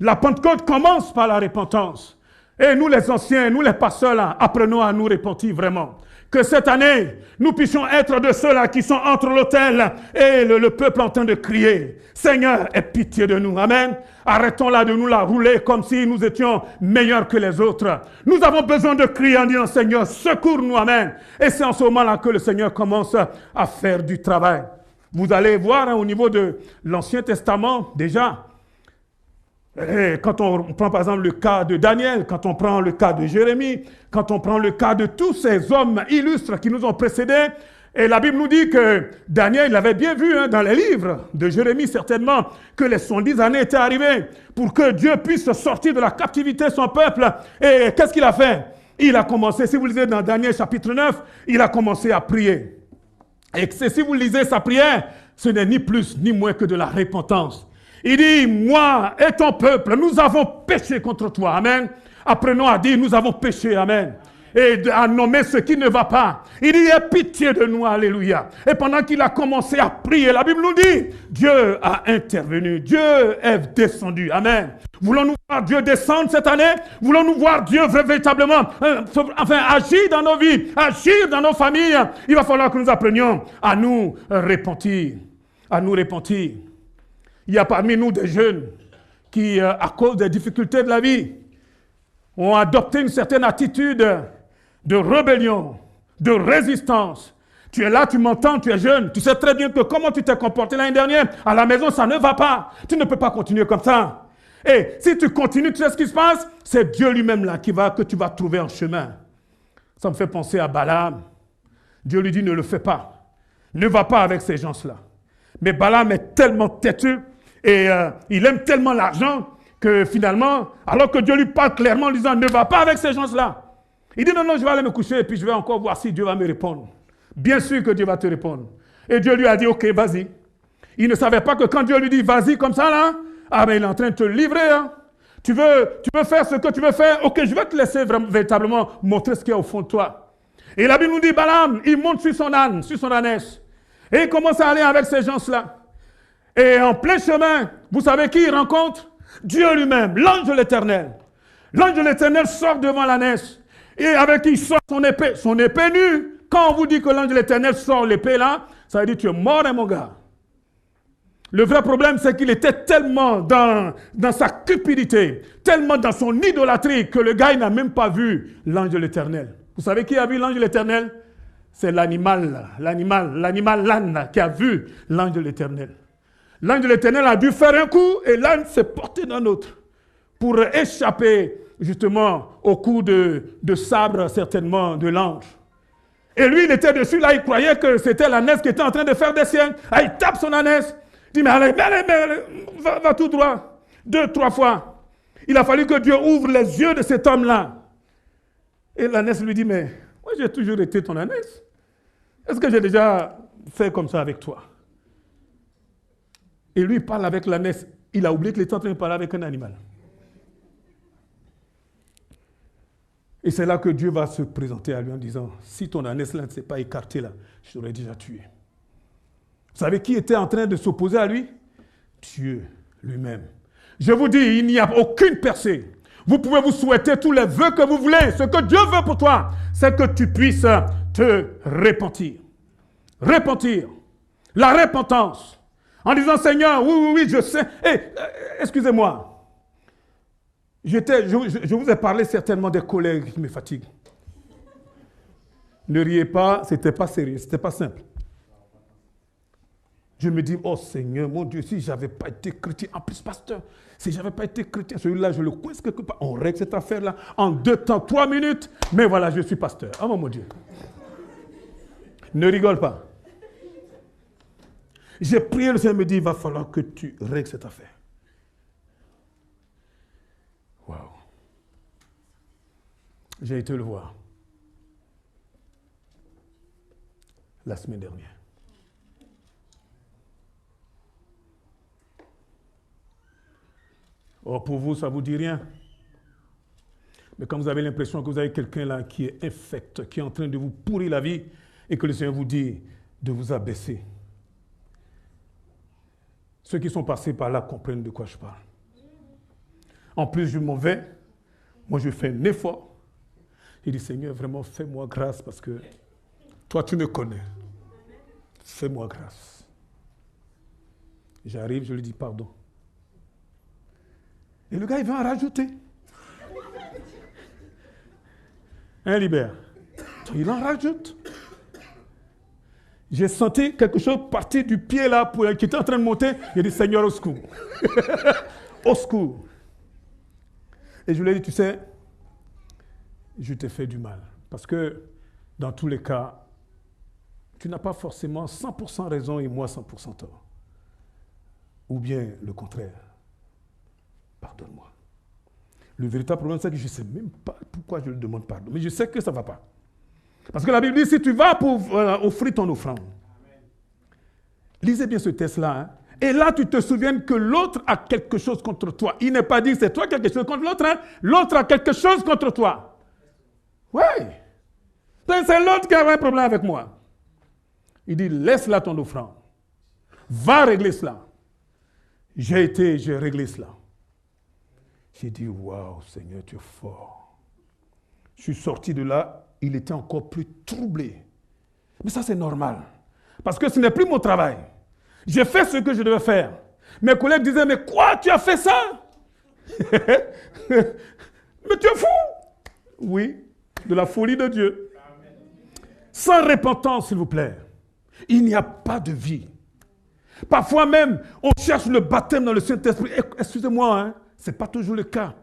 La Pentecôte commence par la repentance. Et nous les anciens, nous les pasteurs là, apprenons à nous repentir vraiment. Que cette année, nous puissions être de ceux-là qui sont entre l'autel et le peuple en train de crier. Seigneur, aie pitié de nous. Amen. Arrêtons là de nous la rouler comme si nous étions meilleurs que les autres. Nous avons besoin de crier en disant, Seigneur, secours-nous. Amen. Et c'est en ce moment-là que le Seigneur commence à faire du travail. Vous allez voir au niveau de l'Ancien Testament, déjà, et quand on prend par exemple le cas de Daniel, quand on prend le cas de Jérémie, quand on prend le cas de tous ces hommes illustres qui nous ont précédés, et la Bible nous dit que Daniel avait bien vu dans les livres de Jérémie certainement que les 70 années étaient arrivées pour que Dieu puisse sortir de la captivité son peuple. Et qu'est-ce qu'il a fait? Il a commencé, si vous lisez dans Daniel chapitre 9, il a commencé à prier. Et si vous lisez sa prière, ce n'est ni plus ni moins que de la repentance. Il dit, moi et ton peuple, nous avons péché contre toi. Amen. Apprenons à dire, nous avons péché. Amen. Et à nommer ce qui ne va pas. Il dit, aie pitié de nous. Alléluia. Et pendant qu'il a commencé à prier, la Bible nous dit, Dieu a intervenu. Dieu est descendu. Amen. Voulons-nous voir Dieu descendre cette année? Voulons-nous voir Dieu véritablement agir dans nos vies, agir dans nos familles? Il va falloir que nous apprenions à nous repentir. À nous repentir. Il y a parmi nous des jeunes qui, à cause des difficultés de la vie, ont adopté une certaine attitude de rébellion, de résistance. Tu es là, tu m'entends, tu es jeune, tu sais très bien que comment tu t'es comporté l'année dernière, à la maison, ça ne va pas. Tu ne peux pas continuer comme ça. Et si tu continues, tu sais ce qui se passe? C'est Dieu lui-même là que tu vas trouver en chemin. Ça me fait penser à Balaam. Dieu lui dit, ne le fais pas. Ne va pas avec ces gens-là. Mais Balaam est tellement têtu, et il aime tellement l'argent que finalement, alors que Dieu lui parle clairement en disant, ne va pas avec ces gens-là. Il dit, non, je vais aller me coucher et puis je vais encore voir si Dieu va me répondre. Bien sûr que Dieu va te répondre. Et Dieu lui a dit, ok, vas-y. Il ne savait pas que quand Dieu lui dit, vas-y comme ça là, ah ben il est en train de te livrer. Hein. Tu veux faire ce que tu veux faire, ok, je vais te laisser véritablement montrer ce qu'il y a au fond de toi. Et la Bible nous dit, Balaam, il monte sur son âne, sur son ânesse. Et il commence à aller avec ces gens-là. Et en plein chemin, vous savez qui il rencontre? Dieu lui-même, l'ange de l'Éternel. L'ange de l'Éternel sort devant l'ânesse. Et avec qui il sort son épée nue. Quand on vous dit que l'ange de l'Éternel sort l'épée là, ça veut dire que tu es mort, mon gars. Le vrai problème, c'est qu'il était tellement dans sa cupidité, tellement dans son idolâtrie, que le gars il n'a même pas vu l'ange de l'Éternel. Vous savez qui a vu l'ange de l'Éternel? C'est l'animal, l'âne qui a vu l'ange de l'Éternel. L'ange de l'Éternel a dû faire un coup et l'âne s'est porté d'un autre pour échapper justement au coup de sabre certainement de l'ange. Et lui, il était dessus, là, il croyait que c'était l'ânesse qui était en train de faire des siennes. Ah, il tape son ânesse. Il dit, mais allez, va tout droit. 2, 3 fois. Il a fallu que Dieu ouvre les yeux de cet homme-là. Et l'ânesse lui dit, mais moi j'ai toujours été ton ânesse. Est-ce que j'ai déjà fait comme ça avec toi? Et lui, il parle avec l'ânesse. Il a oublié qu'il était en train de parler avec un animal. Et c'est là que Dieu va se présenter à lui en disant, si ton ânesse là ne s'est pas écarté là, je t'aurais déjà tué. Vous savez qui était en train de s'opposer à lui? Dieu lui-même. Je vous dis, il n'y a aucune percée. Vous pouvez vous souhaiter tous les vœux que vous voulez. Ce que Dieu veut pour toi, c'est que tu puisses te repentir. Repentir. La repentance. En disant, Seigneur, oui, je sais. Excusez-moi. Je vous ai parlé certainement des collègues qui me fatiguent. Ne riez pas, ce n'était pas sérieux, ce n'était pas simple. Je me dis, oh Seigneur, mon Dieu, si je n'avais pas été chrétien, en plus pasteur, si je n'avais pas été chrétien, celui-là, je le coince quelque part. On règle cette affaire-là en 2 temps, 3 minutes, mais voilà, je suis pasteur. Oh mon Dieu. Ne rigole pas. J'ai prié, le Seigneur me dit, il va falloir que tu règles cette affaire. Waouh. J'ai été le voir la semaine dernière. Oh, pour vous, ça ne vous dit rien. Mais quand vous avez l'impression que vous avez quelqu'un là qui est infect, qui est en train de vous pourrir la vie, et que le Seigneur vous dit de vous abaisser. Ceux qui sont passés par là comprennent de quoi je parle. En plus, je m'en vais. Moi, je fais un effort. Il dit, Seigneur, vraiment, fais-moi grâce parce que toi, tu me connais. Fais-moi grâce. J'arrive, je lui dis pardon. Et le gars, il va en rajouter. Hein, Libère? Il en rajoute. J'ai senti quelque chose partir du pied là, qui était en train de monter. J'ai dit, Seigneur, au secours. Au secours. Et je lui ai dit, tu sais, je t'ai fait du mal. Parce que dans tous les cas, tu n'as pas forcément 100% raison et moi 100% tort. Ou bien le contraire. Pardonne-moi. Le véritable problème, c'est que je ne sais même pas pourquoi je lui demande pardon. Mais je sais que ça ne va pas. Parce que la Bible dit, si tu vas pour offrir ton offrande, lisez bien ce texte-là, hein, et là, tu te souviens que l'autre a quelque chose contre toi. Il n'est pas dit que c'est toi qui as quelque chose contre l'autre, hein. L'autre a quelque chose contre toi. Oui. C'est l'autre qui a un problème avec moi. Il dit, laisse là ton offrande. Va régler cela. J'ai réglé cela. J'ai dit, waouh, Seigneur, tu es fort. Je suis sorti de là, il était encore plus troublé. Mais ça, c'est normal. Parce que ce n'est plus mon travail. J'ai fait ce que je devais faire. Mes collègues disaient, mais quoi, tu as fait ça? Mais tu es fou! Oui, de la folie de Dieu. Sans repentance, s'il vous plaît, il n'y a pas de vie. Parfois même, on cherche le baptême dans le Saint-Esprit. Excusez-moi, hein, ce n'est pas toujours le cas.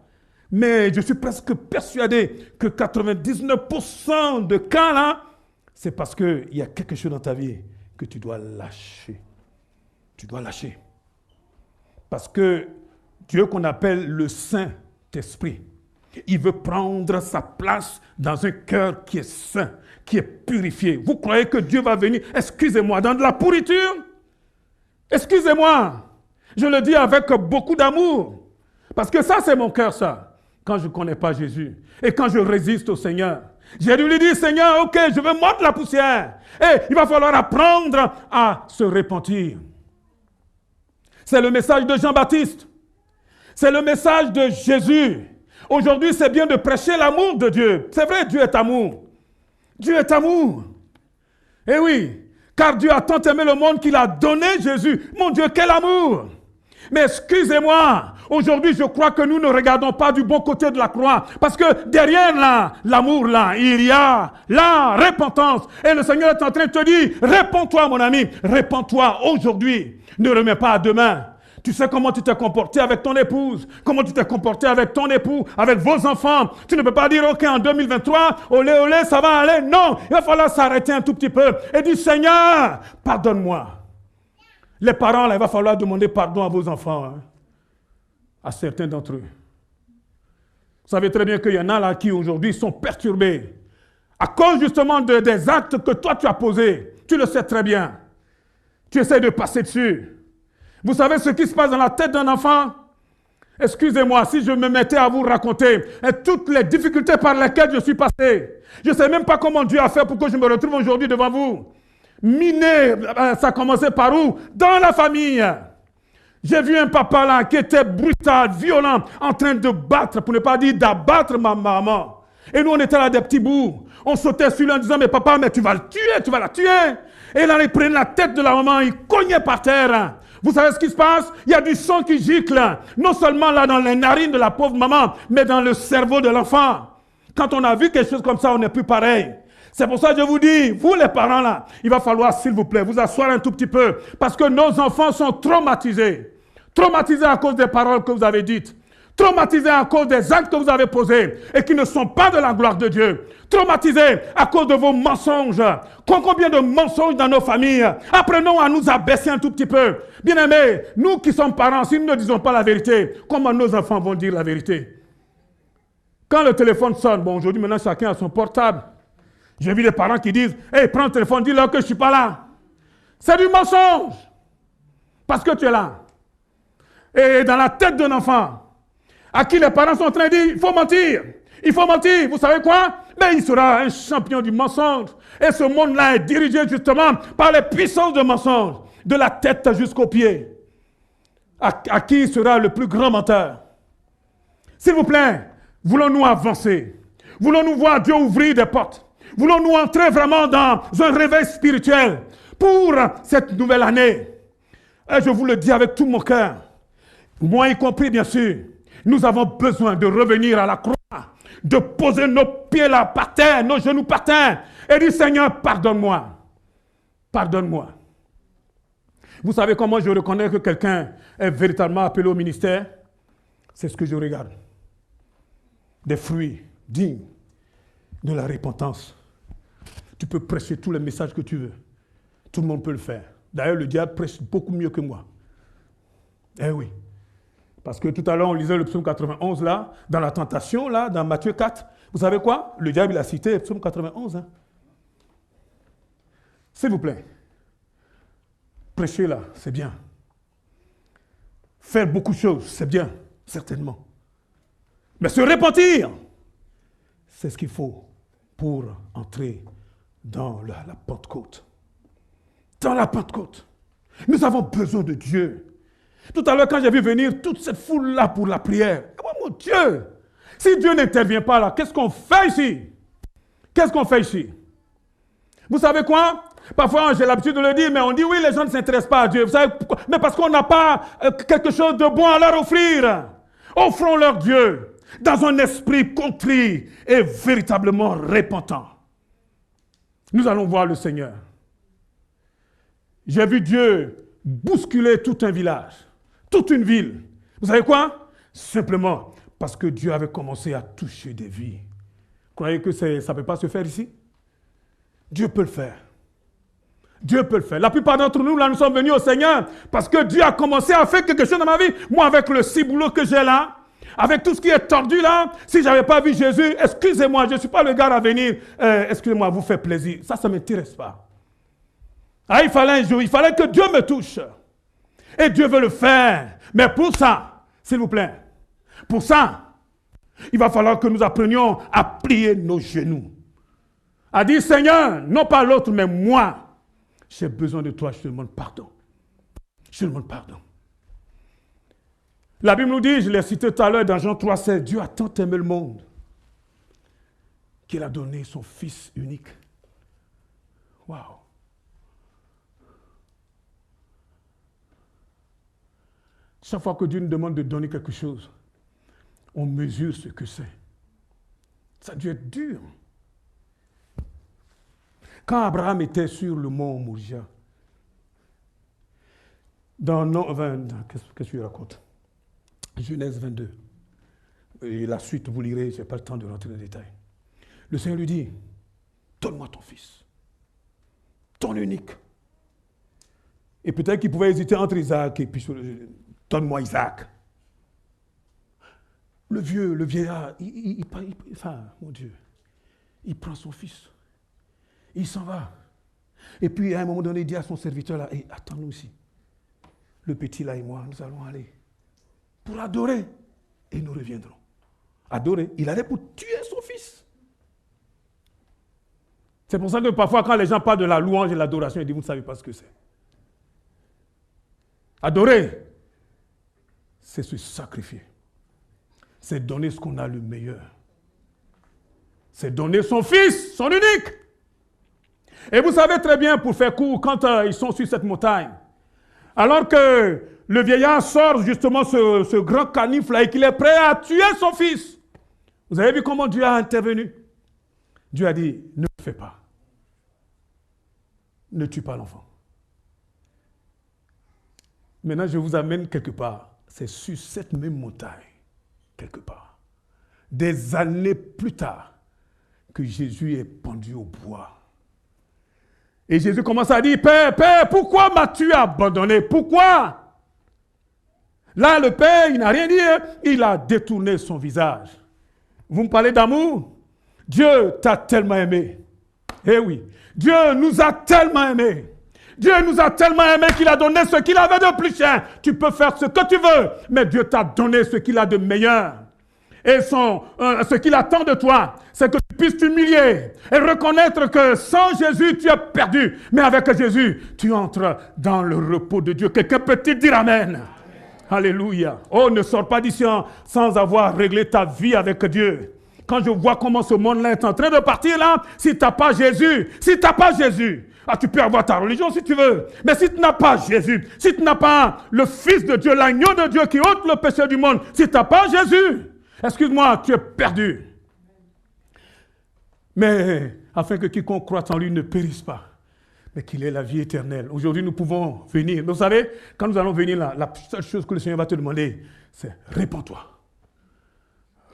Mais je suis presque persuadé que 99% de cas là, c'est parce qu'il y a quelque chose dans ta vie que tu dois lâcher. Tu dois lâcher. Parce que Dieu qu'on appelle le Saint-Esprit, il veut prendre sa place dans un cœur qui est saint, qui est purifié. Vous croyez que Dieu va venir, excusez-moi, dans de la pourriture? Excusez-moi. Je le dis avec beaucoup d'amour. Parce que ça, c'est mon cœur, ça. Quand je ne connais pas Jésus et quand je résiste au Seigneur. J'ai dû lui dire, Seigneur, ok, je veux mordre la poussière. Et il va falloir apprendre à se repentir. C'est le message de Jean-Baptiste. C'est le message de Jésus. Aujourd'hui, c'est bien de prêcher l'amour de Dieu. C'est vrai, Dieu est amour. Dieu est amour. Eh oui, car Dieu a tant aimé le monde qu'il a donné Jésus. Mon Dieu, quel amour! Mais excusez-moi, aujourd'hui, je crois que nous ne regardons pas du bon côté de la croix. Parce que derrière là, l'amour là, il y a la repentance. Et le Seigneur est en train de te dire, réponds-toi mon ami, réponds-toi aujourd'hui. Ne remets pas à demain. Tu sais comment tu t'es comporté avec ton épouse, comment tu t'es comporté avec ton époux, avec vos enfants. Tu ne peux pas dire, ok, en 2023, olé, olé, ça va aller. Non, il va falloir s'arrêter un tout petit peu et dire, Seigneur, pardonne-moi. Les parents, là, il va falloir demander pardon à vos enfants, hein, à certains d'entre eux. Vous savez très bien qu'il y en a là qui aujourd'hui sont perturbés à cause justement des actes que toi tu as posés. Tu le sais très bien. Tu essaies de passer dessus. Vous savez ce qui se passe dans la tête d'un enfant? Excusez-moi, si je me mettais à vous raconter toutes les difficultés par lesquelles je suis passé. Je ne sais même pas comment Dieu a fait pour que je me retrouve aujourd'hui devant vous. Miné, ça a commencé par où? Dans la famille. J'ai vu un papa là qui était brutal, violent, en train de battre, pour ne pas dire d'abattre ma maman. Et nous on était là des petits bouts. On sautait sur lui en disant, mais papa, mais tu vas le tuer, tu vas la tuer. Et là il prenait la tête de la maman, il cognait par terre. Vous savez ce qui se passe? Il y a du sang qui gicle, non seulement là dans les narines de la pauvre maman, mais dans le cerveau de l'enfant. Quand on a vu quelque chose comme ça, on n'est plus pareil. C'est pour ça que je vous dis, vous les parents là, il va falloir s'il vous plaît vous asseoir un tout petit peu, parce que nos enfants sont traumatisés. Traumatisés à cause des paroles que vous avez dites. Traumatisés à cause des actes que vous avez posés et qui ne sont pas de la gloire de Dieu. Traumatisés à cause de vos mensonges. Combien de mensonges dans nos familles. Apprenons à nous abaisser un tout petit peu. Bien-aimés, nous qui sommes parents, si nous ne disons pas la vérité, comment nos enfants vont dire la vérité? Quand le téléphone sonne, bon aujourd'hui maintenant chacun a son portable. J'ai vu des parents qui disent, hey, prends le téléphone, dis-leur que je ne suis pas là. C'est du mensonge. Parce que tu es là. Et dans la tête d'un enfant, à qui les parents sont en train de dire, il faut mentir. Il faut mentir. Vous savez quoi? Mais il sera un champion du mensonge. Et ce monde-là est dirigé justement par les puissances de mensonge. De la tête jusqu'aux pieds. à qui sera le plus grand menteur. S'il vous plaît, voulons-nous avancer? Voulons-nous voir Dieu ouvrir des portes? Voulons-nous entrer vraiment dans un réveil spirituel pour cette nouvelle année? Et je vous le dis avec tout mon cœur, moi y compris bien sûr, nous avons besoin de revenir à la croix, de poser nos pieds là par terre, nos genoux par terre, et dire Seigneur, pardonne-moi. Pardonne-moi. Vous savez comment je reconnais que quelqu'un est véritablement appelé au ministère? C'est ce que je regarde. Des fruits dignes de la repentance. Tu peux prêcher tous les messages que tu veux. Tout le monde peut le faire. D'ailleurs, le diable prêche beaucoup mieux que moi. Eh oui. Parce que tout à l'heure, on lisait le psaume 91, là, dans la tentation, là, dans Matthieu 4. Vous savez quoi? Le diable, il a cité le psaume 91. Hein. S'il vous plaît. Prêcher, là, c'est bien. Faire beaucoup de choses, c'est bien, certainement. Mais se repentir, c'est ce qu'il faut pour entrer dans la Pentecôte. Dans la Pentecôte. Nous avons besoin de Dieu. Tout à l'heure, quand j'ai vu venir toute cette foule-là pour la prière, oh mon Dieu, si Dieu n'intervient pas là, qu'est-ce qu'on fait ici? Qu'est-ce qu'on fait ici? Vous savez quoi? Parfois, j'ai l'habitude de le dire, mais on dit oui, les gens ne s'intéressent pas à Dieu. Vous savez pourquoi? Mais parce qu'on n'a pas quelque chose de bon à leur offrir. Offrons leur Dieu dans un esprit contrit et véritablement repentant. Nous allons voir le Seigneur. J'ai vu Dieu bousculer tout un village, toute une ville. Vous savez quoi? Simplement parce que Dieu avait commencé à toucher des vies. Vous croyez que ça ne peut pas se faire ici? Dieu peut le faire. Dieu peut le faire. La plupart d'entre nous, là, nous sommes venus au Seigneur parce que Dieu a commencé à faire quelque chose dans ma vie. Moi, avec le ciboulot que j'ai là, avec tout ce qui est tordu là, si je n'avais pas vu Jésus, excusez-moi, je ne suis pas le gars à venir, excusez-moi, vous faire plaisir. Ça ne m'intéresse pas. Ah, il fallait un jour, il fallait que Dieu me touche. Et Dieu veut le faire. Mais pour ça, s'il vous plaît, pour ça, il va falloir que nous apprenions à plier nos genoux. À dire, Seigneur, non pas l'autre, mais moi, j'ai besoin de toi, je te demande pardon. Je te demande pardon. La Bible nous dit, je l'ai cité tout à l'heure dans Jean 3,16, Dieu a tant aimé le monde qu'il a donné son Fils unique. Waouh! Chaque fois que Dieu nous demande de donner quelque chose, on mesure ce que c'est. Ça a dû être dur. Quand Abraham était sur le mont Moria, qu'est-ce que je raconte? Genèse 22. Et la suite, vous lirez, je n'ai pas le temps de rentrer dans les détails. Le Seigneur lui dit, donne-moi ton fils, ton unique. Et peut-être qu'il pouvait hésiter entre Isaac et puis donne-moi Isaac. Le vieillard, mon Dieu, il prend son fils. Il s'en va. Et puis, à un moment donné, il dit à son serviteur, là, hey, attends-nous ici. Le petit, là et moi, nous allons aller pour adorer. Et nous reviendrons. Adorer. Il allait pour tuer son fils. C'est pour ça que parfois, quand les gens parlent de la louange et de l'adoration, ils disent, vous ne savez pas ce que c'est. Adorer, c'est se sacrifier. C'est donner ce qu'on a le meilleur. C'est donner son fils, son unique. Et vous savez très bien, pour faire court, quand ils sont sur cette montagne, alors que le vieillard sort justement ce grand canif-là et qu'il est prêt à tuer son fils. Vous avez vu comment Dieu a intervenu? Dieu a dit, ne le fais pas. Ne tue pas l'enfant. Maintenant, je vous amène quelque part. C'est sur cette même montagne, quelque part, des années plus tard, que Jésus est pendu au bois. Et Jésus commence à dire, Père, Père, pourquoi m'as-tu abandonné? Pourquoi? Là, le Père, il n'a rien dit, hein? Il a détourné son visage. Vous me parlez d'amour? Dieu t'a tellement aimé. Eh oui, Dieu nous a tellement aimés. Dieu nous a tellement aimés qu'il a donné ce qu'il avait de plus cher. Tu peux faire ce que tu veux, mais Dieu t'a donné ce qu'il a de meilleur. Et ce qu'il attend de toi, c'est que tu puisses t'humilier et reconnaître que sans Jésus, tu es perdu. Mais avec Jésus, tu entres dans le repos de Dieu. Quelqu'un peut-il dire Amen? Alléluia. Oh, ne sors pas d'ici sans avoir réglé ta vie avec Dieu. Quand je vois comment ce monde-là est en train de partir là, si tu n'as pas Jésus, tu peux avoir ta religion si tu veux. Mais si tu n'as pas Jésus, si tu n'as pas le Fils de Dieu, l'agneau de Dieu qui ôte le péché du monde, si tu n'as pas Jésus, excuse-moi, tu es perdu. Mais afin que quiconque croit en lui ne périsse pas, mais qu'il ait la vie éternelle. Aujourd'hui, nous pouvons venir. Vous savez, quand nous allons venir là, la seule chose que le Seigneur va te demander, c'est répands-toi.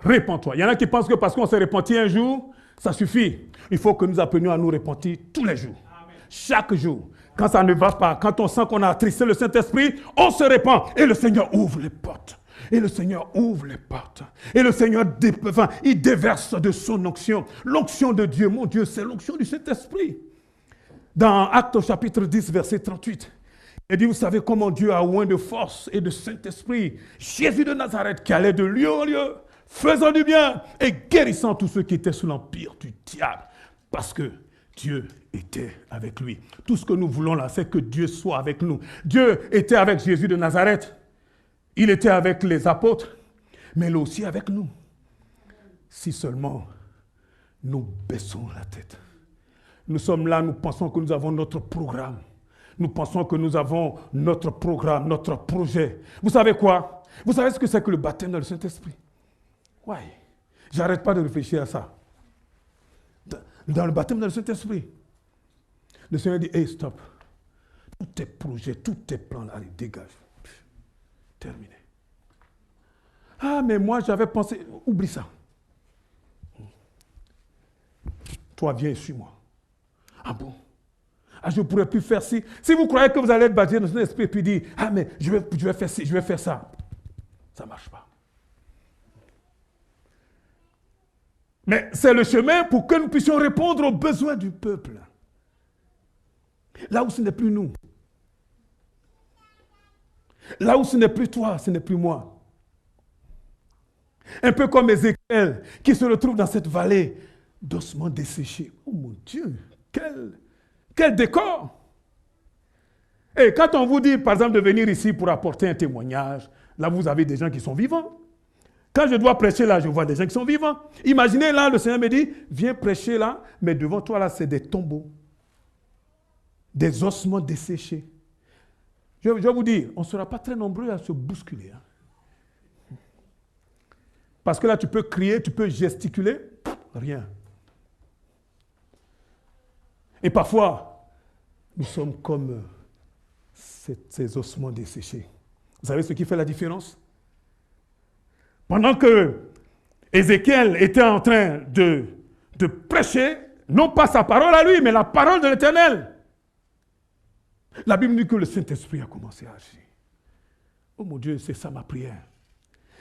Répands-toi. Il y en a qui pensent que parce qu'on s'est repenti un jour, ça suffit. Il faut que nous apprenions à nous repentir tous les jours. Amen. Chaque jour. Quand ça ne va pas, quand on sent qu'on a attristé le Saint-Esprit, on se répand. Et le Seigneur ouvre les portes. Et le Seigneur ouvre les portes. Et le Seigneur, il déverse de son onction. L'onction de Dieu, mon Dieu, c'est l'onction du Saint-Esprit. Dans Actes au chapitre 10, verset 38, il dit, vous savez comment Dieu a oint de force et de Saint-Esprit Jésus de Nazareth qui allait de lieu en lieu, faisant du bien et guérissant tous ceux qui étaient sous l'empire du diable. Parce que Dieu était avec lui. Tout ce que nous voulons là, c'est que Dieu soit avec nous. Dieu était avec Jésus de Nazareth. Il était avec les apôtres, mais il est aussi avec nous. Si seulement nous baissons la tête. Nous sommes là, nous pensons que nous avons notre programme. Nous pensons que nous avons notre programme, notre projet. Vous savez quoi? Vous savez ce que c'est que le baptême dans le Saint-Esprit? Oui. J'arrête pas de réfléchir à ça. Dans le baptême dans le Saint-Esprit, le Seigneur dit, hey, stop. Tous tes projets, tous tes plans, allez, dégage. Terminé. Ah, mais moi, j'avais pensé, oublie ça. Toi, viens et suis-moi. Ah bon? Ah, je ne pourrais plus faire ci. Si vous croyez que vous allez être baptisé dans l'esprit et puis dire, ah, mais je vais faire ci, je vais faire ça. Ça ne marche pas. Mais c'est le chemin pour que nous puissions répondre aux besoins du peuple. Là où ce n'est plus nous. Là où ce n'est plus toi, ce n'est plus moi. Un peu comme Ézéchiel qui se retrouve dans cette vallée d'ossements desséchés. Oh mon Dieu, quel décor! Et quand on vous dit, par exemple, de venir ici pour apporter un témoignage, là, vous avez des gens qui sont vivants. Quand je dois prêcher là, je vois des gens qui sont vivants. Imaginez là, le Seigneur me dit, viens prêcher là, mais devant toi là, c'est des tombeaux. Des ossements desséchés. Je vais vous dire, on ne sera pas très nombreux à se bousculer. Hein. Parce que là, tu peux crier, tu peux gesticuler, rien. Et parfois, nous sommes comme ces ossements desséchés. Vous savez ce qui fait la différence? Pendant que Ézéchiel était en train de prêcher, non pas sa parole à lui, mais la parole de l'Éternel, la Bible dit que le Saint-Esprit a commencé à agir. Oh mon Dieu, c'est ça ma prière.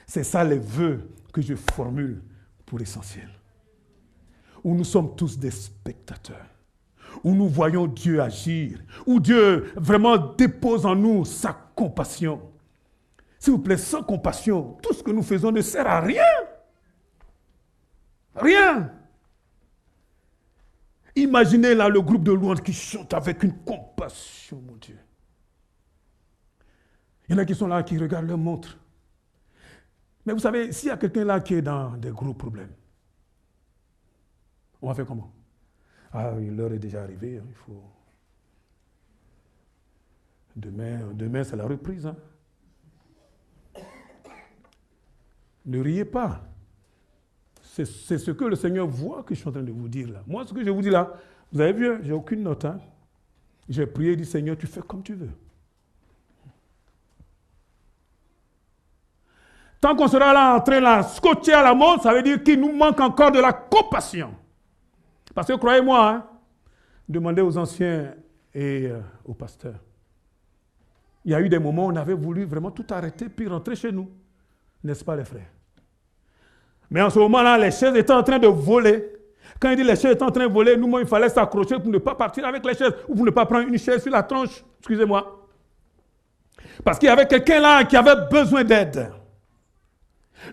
C'est ça les vœux que je formule pour l'essentiel. Où nous sommes tous des spectateurs. Où nous voyons Dieu agir. Où Dieu vraiment dépose en nous sa compassion. S'il vous plaît, sans compassion, tout ce que nous faisons ne sert à rien. Rien. Imaginez là le groupe de louanges qui chante avec une compassion, mon Dieu. Il y en a qui sont là, qui regardent leur montre. Mais vous savez, s'il y a quelqu'un là qui est dans des gros problèmes, on va faire comment? Ah, l'heure est déjà arrivée, hein, il faut... Demain c'est la reprise. Hein. Ne riez pas. C'est ce que le Seigneur voit que je suis en train de vous dire là. Moi, ce que je vous dis là, vous avez vu, j'ai aucune note. Hein. J'ai prié et dit, Seigneur, tu fais comme tu veux. Tant qu'on sera là en train de scotcher à la montre, ça veut dire qu'il nous manque encore de la compassion. Parce que croyez-moi, hein, demandez aux anciens et aux pasteurs. Il y a eu des moments où on avait voulu vraiment tout arrêter puis rentrer chez nous. N'est-ce pas les frères? Mais en ce moment-là, les chaises étaient en train de voler. Quand il dit les chaises étaient en train de voler, nous, il fallait s'accrocher pour ne pas partir avec les chaises ou pour ne pas prendre une chaise sur la tronche. Excusez-moi. Parce qu'il y avait quelqu'un là qui avait besoin d'aide.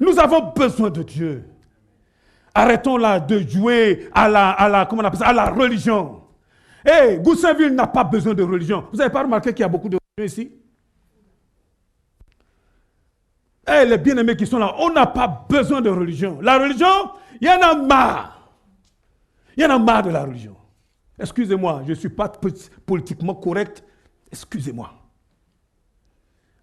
Nous avons besoin de Dieu. Arrêtons là de jouer à la religion. Hey, Goussainville n'a pas besoin de religion. Vous n'avez pas remarqué qu'il y a beaucoup de religion ici? Eh, les bien-aimés qui sont là, on n'a pas besoin de religion. La religion, il y en a marre. Il y en a marre de la religion. Excusez-moi, je ne suis pas politiquement correct. Excusez-moi.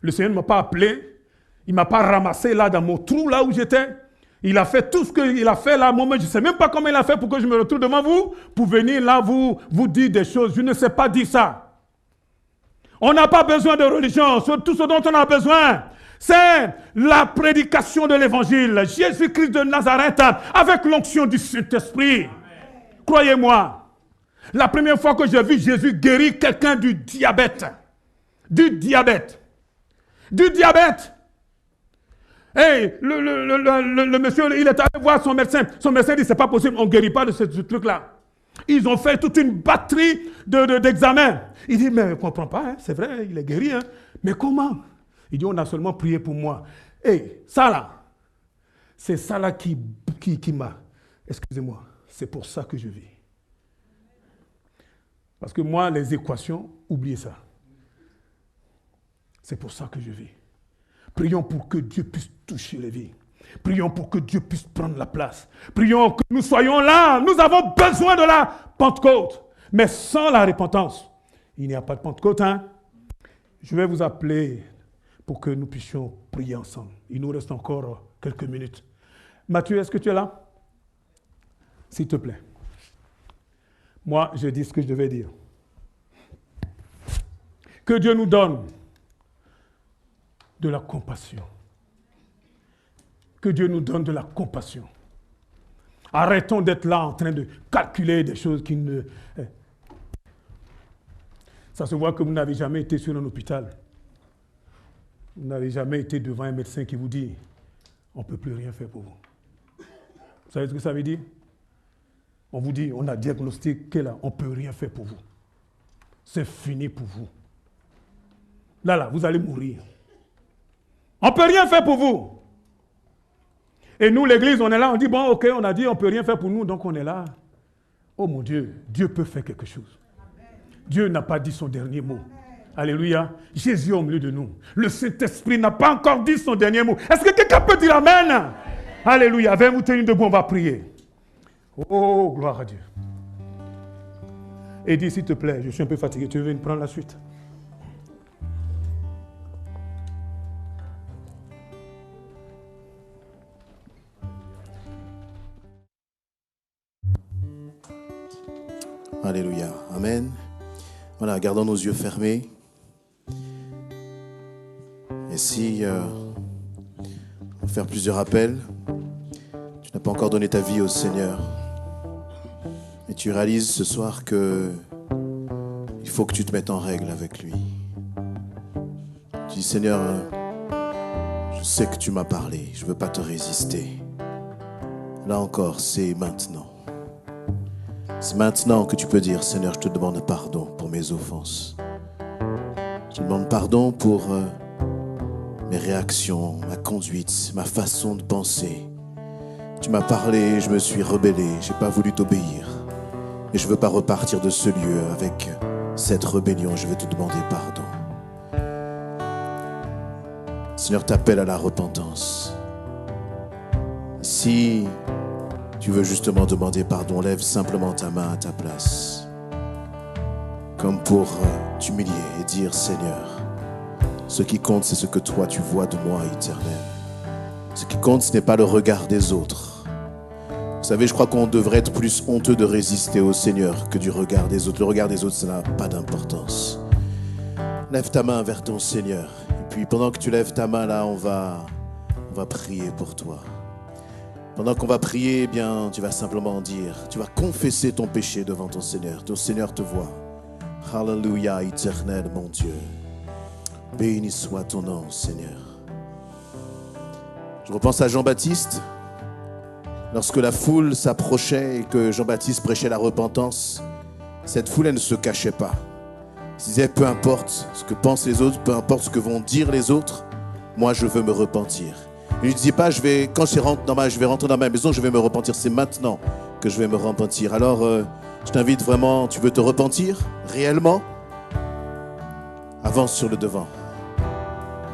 Le Seigneur ne m'a pas appelé. Il ne m'a pas ramassé là dans mon trou, là où j'étais. Il a fait tout ce qu'il a fait là. Moi, je ne sais même pas comment il a fait pour que je me retrouve devant vous, pour venir là vous dire des choses. Je ne sais pas dire ça. On n'a pas besoin de religion. Tout ce dont on a besoin, c'est la prédication de l'évangile. Jésus-Christ de Nazareth, avec l'onction du Saint-Esprit. Croyez-moi, la première fois que j'ai vu Jésus guérir quelqu'un du diabète. Du diabète. Du diabète. Hey, le monsieur, il est allé voir son médecin. Son médecin dit, c'est pas possible, on ne guérit pas de ce truc-là. Ils ont fait toute une batterie d'examens. Il dit, mais je ne comprends pas, hein, c'est vrai, il est guéri. Hein. Mais comment? Il dit, on a seulement prié pour moi. Hey, ça là, c'est ça là qui m'a... Excusez-moi, c'est pour ça que je vis. Parce que moi, les équations, oubliez ça. C'est pour ça que je vis. Prions pour que Dieu puisse toucher les vies. Prions pour que Dieu puisse prendre la place. Prions que nous soyons là. Nous avons besoin de la Pentecôte. Mais sans la repentance, il n'y a pas de Pentecôte. Hein? Je vais vous appeler pour que nous puissions prier ensemble. Il nous reste encore quelques minutes. Mathieu, est-ce que tu es là? S'il te plaît. Moi, je dis ce que je devais dire. Que Dieu nous donne de la compassion. Que Dieu nous donne de la compassion. Arrêtons d'être là en train de calculer des choses qui ne... Ça se voit que vous n'avez jamais été sur un hôpital. Vous n'avez jamais été devant un médecin qui vous dit « on ne peut plus rien faire pour vous ». Vous savez ce que ça veut dire? On vous dit, on a diagnostiqué là, on ne peut rien faire pour vous. C'est fini pour vous. Là, vous allez mourir. On ne peut rien faire pour vous. Et nous, l'église, on est là, on dit, bon, ok, on a dit, on ne peut rien faire pour nous, donc on est là. Oh mon Dieu, Dieu peut faire quelque chose. Dieu n'a pas dit son dernier mot. Alléluia. Jésus est au milieu de nous. Le Saint-Esprit n'a pas encore dit son dernier mot. Est-ce que quelqu'un peut dire Amen? Alléluia. Venez vous tenir debout, on va prier. Oh, gloire à Dieu. Et dis, s'il te plaît, je suis un peu fatigué, tu veux venir prendre la suite? Alléluia. Amen. Voilà, gardons nos yeux fermés. Et si on va faire plusieurs appels, tu n'as pas encore donné ta vie au Seigneur, et tu réalises ce soir que il faut que tu te mettes en règle avec lui. Tu dis, Seigneur, je sais que tu m'as parlé, je ne veux pas te résister. Là encore, c'est maintenant. C'est maintenant que tu peux dire, Seigneur, je te demande pardon pour mes offenses. Je te demande pardon pour mes réactions, ma conduite, ma façon de penser. Tu m'as parlé, je me suis rebellé, je n'ai pas voulu t'obéir. Et je ne veux pas repartir de ce lieu avec cette rébellion, je veux te demander pardon. Seigneur, t'appelle à la repentance. Si tu veux justement demander pardon, lève simplement ta main à ta place. Comme pour t'humilier et dire, Seigneur, ce qui compte, c'est ce que toi tu vois de moi, Éternel. Ce qui compte, ce n'est pas le regard des autres. Vous savez, je crois qu'on devrait être plus honteux de résister au Seigneur que du regard des autres. Le regard des autres, ça n'a pas d'importance. Lève ta main vers ton Seigneur. Et puis pendant que tu lèves ta main là, on va prier pour toi. Pendant qu'on va prier, eh bien, tu vas simplement dire, tu vas confesser ton péché devant ton Seigneur. Ton Seigneur te voit. Alléluia, Éternel, mon Dieu. Béni soit ton nom, Seigneur. Je repense à Jean-Baptiste. Lorsque la foule s'approchait et que Jean-Baptiste prêchait la repentance, cette foule, elle ne se cachait pas. Il disait, peu importe ce que pensent les autres, peu importe ce que vont dire les autres, moi je veux me repentir. Il ne disait pas, je vais rentrer dans ma maison, je vais me repentir. C'est maintenant que je vais me repentir. Alors, je t'invite vraiment, tu veux te repentir réellement? Avance sur le devant.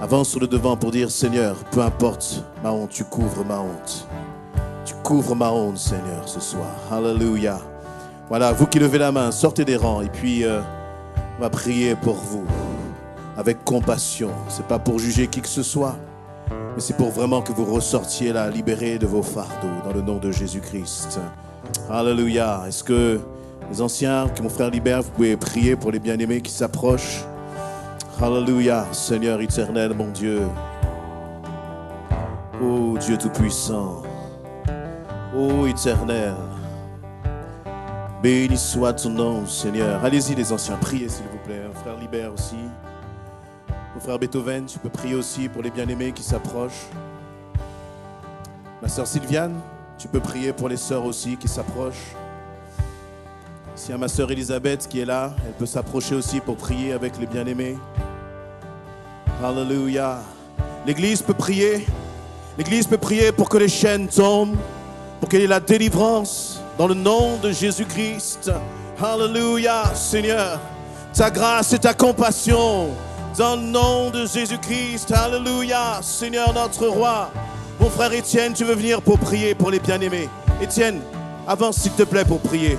Avance sur le devant pour dire, Seigneur, peu importe ma honte, tu couvres ma honte. Tu couvres ma honte, Seigneur, ce soir. Alléluia. Voilà, vous qui levez la main, sortez des rangs et puis on va prier pour vous avec compassion. C'est pas pour juger qui que ce soit, mais c'est pour vraiment que vous ressortiez là, libérés de vos fardeaux, dans le nom de Jésus-Christ. Alléluia. Est-ce que les anciens, que mon frère libère, vous pouvez prier pour les bien-aimés qui s'approchent? Alléluia. Seigneur éternel, mon Dieu. Oh Dieu Tout-Puissant. Oh éternel. Béni soit ton nom, Seigneur. Allez-y les anciens, priez s'il vous plaît. Mon frère libère aussi. Mon frère Beethoven, tu peux prier aussi pour les bien-aimés qui s'approchent. Ma sœur Sylviane, tu peux prier pour les sœurs aussi qui s'approchent. S'il y a ma sœur Elisabeth qui est là, elle peut s'approcher aussi pour prier avec les bien-aimés. Alléluia. L'Église peut prier. L'Église peut prier pour que les chaînes tombent, pour qu'il y ait la délivrance dans le nom de Jésus-Christ. Alléluia, Seigneur. Ta grâce et ta compassion dans le nom de Jésus-Christ. Alléluia, Seigneur notre roi. Mon frère Étienne, tu veux venir pour prier pour les bien-aimés? Étienne, avance s'il te plaît pour prier.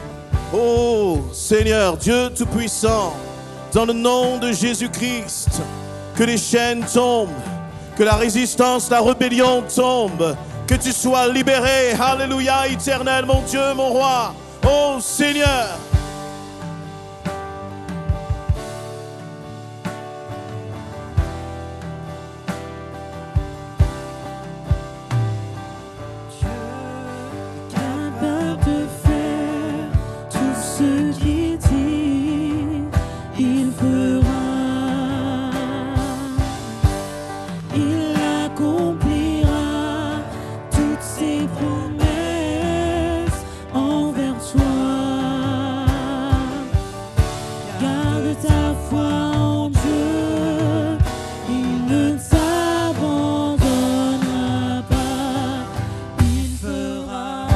Oh Seigneur, Dieu Tout-Puissant, dans le nom de Jésus-Christ, que les chaînes tombent, que la résistance, la rébellion tombe, que tu sois libéré. Alléluia, éternel, mon Dieu, mon roi. Oh Seigneur. Capable de faire tout ce qu'il dit, il fera. Il accomplira toutes ses promesses envers toi. Garde ta foi en Dieu, il ne t'abandonnera pas, il fera.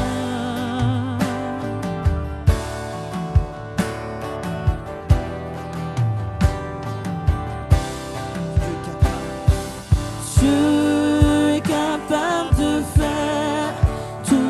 Dieu est capable de faire tout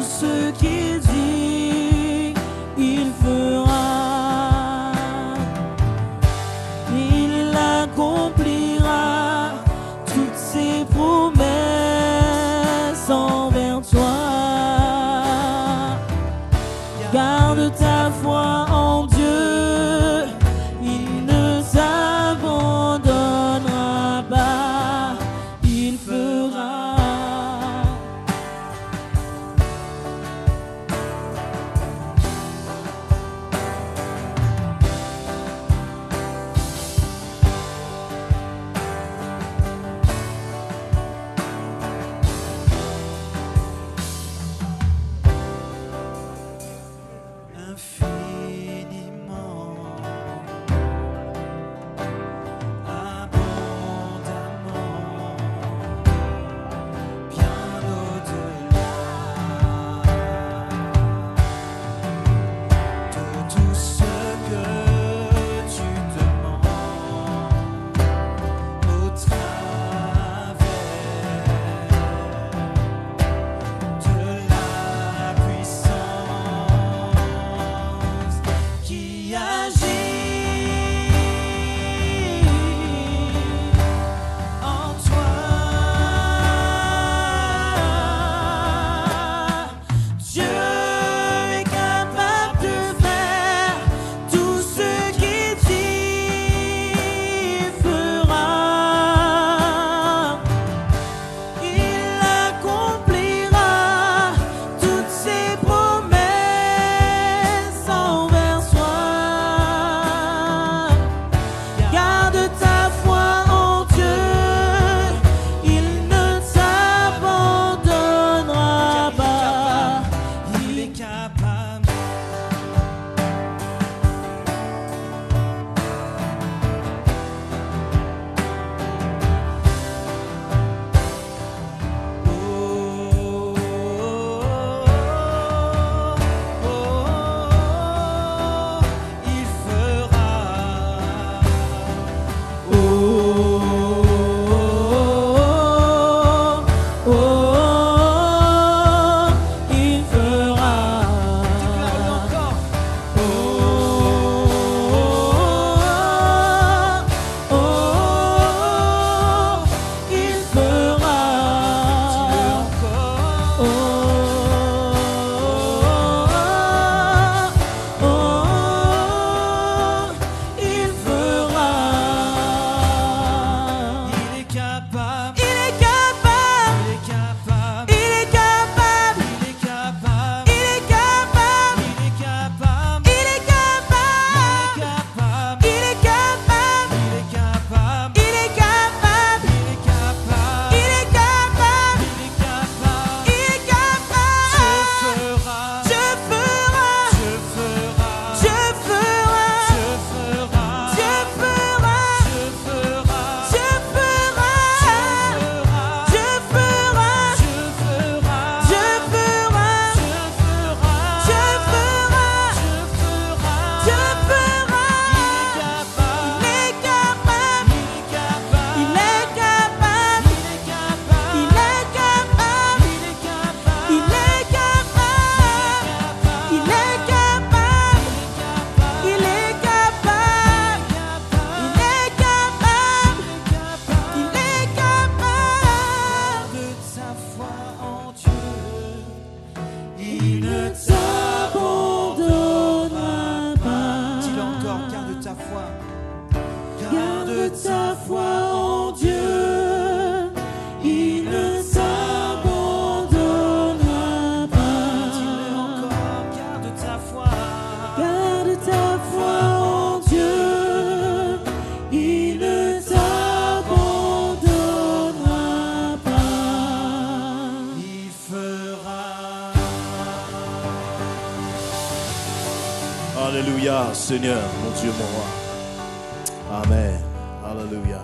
Alléluia, Seigneur, mon Dieu, mon roi. Amen. Alléluia.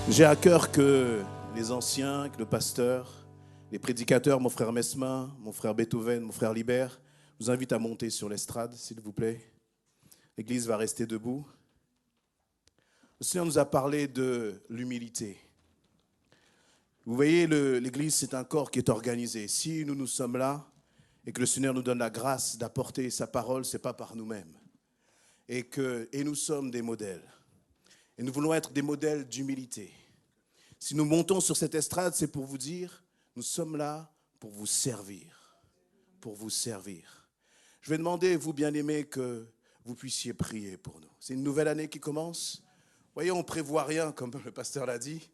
J'ai à cœur que les anciens, que le pasteur, les prédicateurs, mon frère Mesma, mon frère Beethoven, mon frère Libert, je vous invite à monter sur l'estrade, s'il vous plaît. L'église va rester debout. Le Seigneur nous a parlé de l'humilité. Vous voyez, l'église, c'est un corps qui est organisé. Si nous sommes là et que le Seigneur nous donne la grâce d'apporter sa parole, ce n'est pas par nous-mêmes. Et nous sommes des modèles. Et nous voulons être des modèles d'humilité. Si nous montons sur cette estrade, c'est pour vous dire, nous sommes là pour vous servir. Pour vous servir. Je vais demander, vous bien-aimés, que vous puissiez prier pour nous. C'est une nouvelle année qui commence. Vous voyez, on ne prévoit rien, comme le pasteur l'a dit.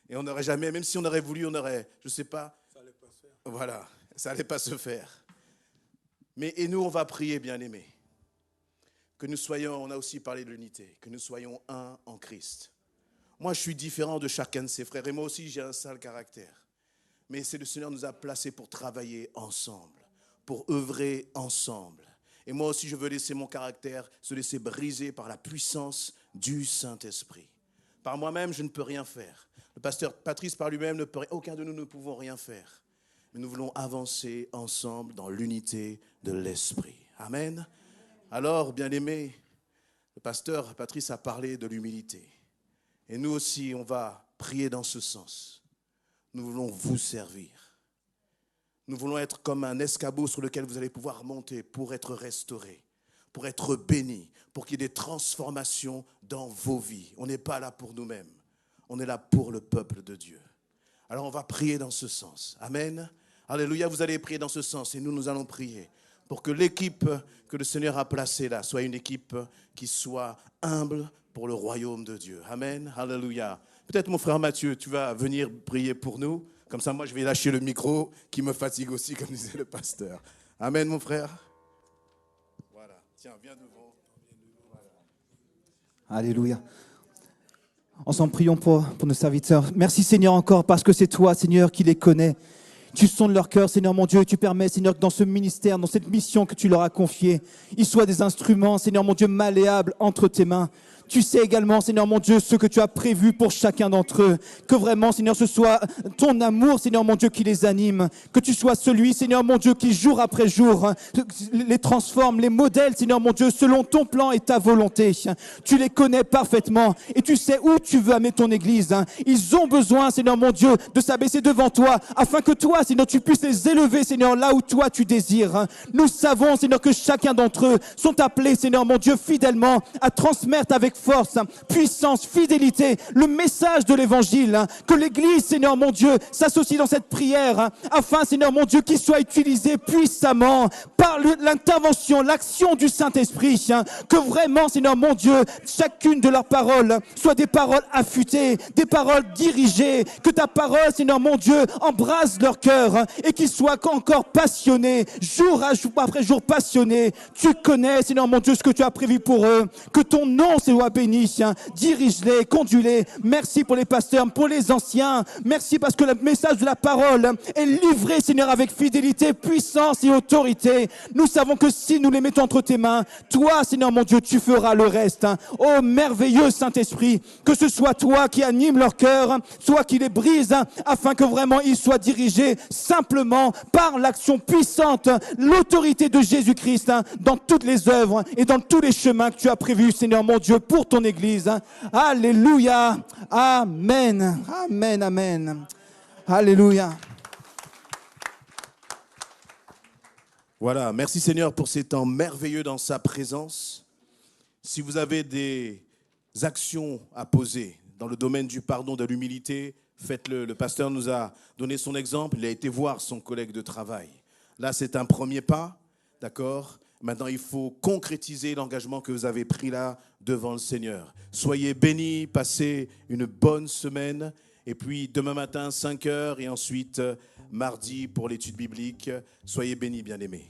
Et on n'aurait jamais, même si on aurait voulu, on aurait, je ne sais pas. Ça n'allait pas se faire. Voilà, ça n'allait pas se faire. Et nous, on va prier, bien-aimés. Que nous soyons, on a aussi parlé de l'unité, que nous soyons un en Christ. Moi, je suis différent de chacun de ses frères. Et moi aussi, j'ai un sale caractère. Mais c'est le Seigneur nous a placés pour travailler ensemble, pour œuvrer ensemble. Et moi aussi, je veux laisser mon caractère se laisser briser par la puissance du Saint-Esprit. Par moi-même, je ne peux rien faire. Le pasteur Patrice, par lui-même, ne peut rien. Aucun de nous ne pouvons rien faire. Mais nous voulons avancer ensemble dans l'unité de l'Esprit. Amen. Alors, bien-aimés, le pasteur Patrice a parlé de l'humilité. Et nous aussi, on va prier dans ce sens. Nous voulons vous servir. Nous voulons être comme un escabeau sur lequel vous allez pouvoir monter pour être restauré, pour être béni, pour qu'il y ait des transformations dans vos vies. On n'est pas là pour nous-mêmes. On est là pour le peuple de Dieu. Alors on va prier dans ce sens. Amen. Alléluia, vous allez prier dans ce sens et nous allons prier pour que l'équipe que le Seigneur a placée là soit une équipe qui soit humble pour le royaume de Dieu. Amen. Alléluia. Peut-être mon frère Mathieu, tu vas venir prier pour nous. Comme ça, moi, je vais lâcher le micro qui me fatigue aussi, comme disait le pasteur. Amen, mon frère. Voilà. Tiens, viens devant. Voilà. Alléluia. Ensemble, prions pour nos serviteurs. Merci Seigneur encore parce que c'est toi, Seigneur, qui les connais. Tu sondes leur cœur, Seigneur mon Dieu, et tu permets, Seigneur, que dans ce ministère, dans cette mission que tu leur as confiée, ils soient des instruments, Seigneur mon Dieu, malléables entre tes mains. Tu sais également, Seigneur mon Dieu, ce que tu as prévu pour chacun d'entre eux. Que vraiment, Seigneur, ce soit ton amour, Seigneur mon Dieu, qui les anime. Que tu sois celui, Seigneur mon Dieu, qui jour après jour les transforme, les modèles, Seigneur mon Dieu, selon ton plan et ta volonté. Tu les connais parfaitement et tu sais où tu veux amener ton Église. Ils ont besoin, Seigneur mon Dieu, de s'abaisser devant toi afin que toi, Seigneur, tu puisses les élever, Seigneur, là où toi tu désires. Nous savons, Seigneur, que chacun d'entre eux sont appelés, Seigneur mon Dieu, fidèlement à transmettre avec force, puissance, fidélité, le message de l'évangile. Que l'Église, Seigneur mon Dieu, s'associe dans cette prière afin, Seigneur mon Dieu, qu'il soit utilisé puissamment par l'intervention, l'action du Saint-Esprit. Que vraiment, Seigneur mon Dieu, chacune de leurs paroles soit des paroles affûtées, des paroles dirigées. Que ta parole, Seigneur mon Dieu, embrase leur cœur et qu'ils soient encore passionnés, jour après jour passionnés. Tu connais, Seigneur mon Dieu, ce que tu as prévu pour eux. Que ton nom soit béni. Dirige-les, conduis-les. Merci pour les pasteurs, pour les anciens. Merci parce que le message de la parole est livré, Seigneur, avec fidélité, puissance et autorité. Nous savons que si nous les mettons entre tes mains, toi, Seigneur mon Dieu, tu feras le reste. Oh merveilleux Saint-Esprit, que ce soit toi qui anime leur cœur, toi qui les brise, afin que vraiment ils soient dirigés simplement par l'action puissante, l'autorité de Jésus-Christ dans toutes les œuvres et dans tous les chemins que tu as prévus, Seigneur mon Dieu, pour ton Église. Alléluia. Amen. Amen. Amen. Alléluia. Voilà, merci Seigneur pour ces temps merveilleux dans sa présence. Si vous avez des actions à poser dans le domaine du pardon, de l'humilité, faites-le. Le pasteur nous a donné son exemple, il a été voir son collègue de travail. Là, c'est un premier pas, d'accord ? Maintenant, il faut concrétiser l'engagement que vous avez pris là devant le Seigneur. Soyez bénis, passez une bonne semaine. Et puis, demain matin, 5 heures et ensuite, mardi pour l'étude biblique. Soyez bénis, bien-aimés.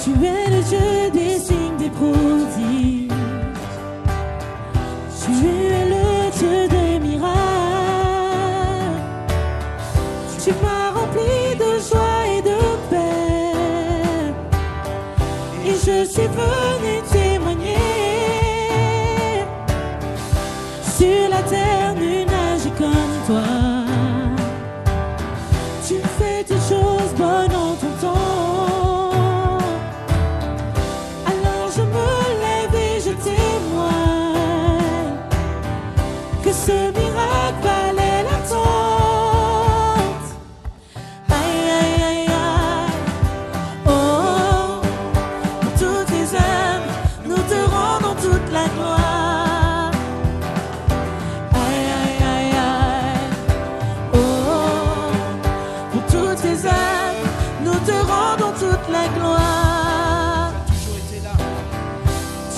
Tu es le Dieu des signes, des prodiges. Tu es le Dieu des miracles. Tu m'as rempli de joie et de paix. Et je suis venu témoigner. Sur la terre, nul n'agit comme toi. Tu fais toutes choses bonnes en ton temps. Alors je me lève et je témoigne que ce miracle valait l'attente. Aïe, aïe, aïe, aïe. Oh, pour toutes tes œuvres, nous te rendons toute la gloire. Aïe, aïe, aïe, aïe. Oh, pour toutes tes œuvres, nous te rendons toute la gloire. Toujours été là.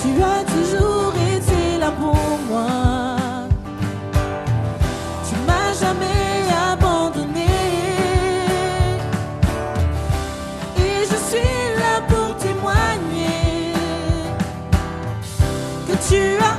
Tu as toujours été là pour moi. Tu m'as jamais abandonné. Et je suis là pour témoigner que tu as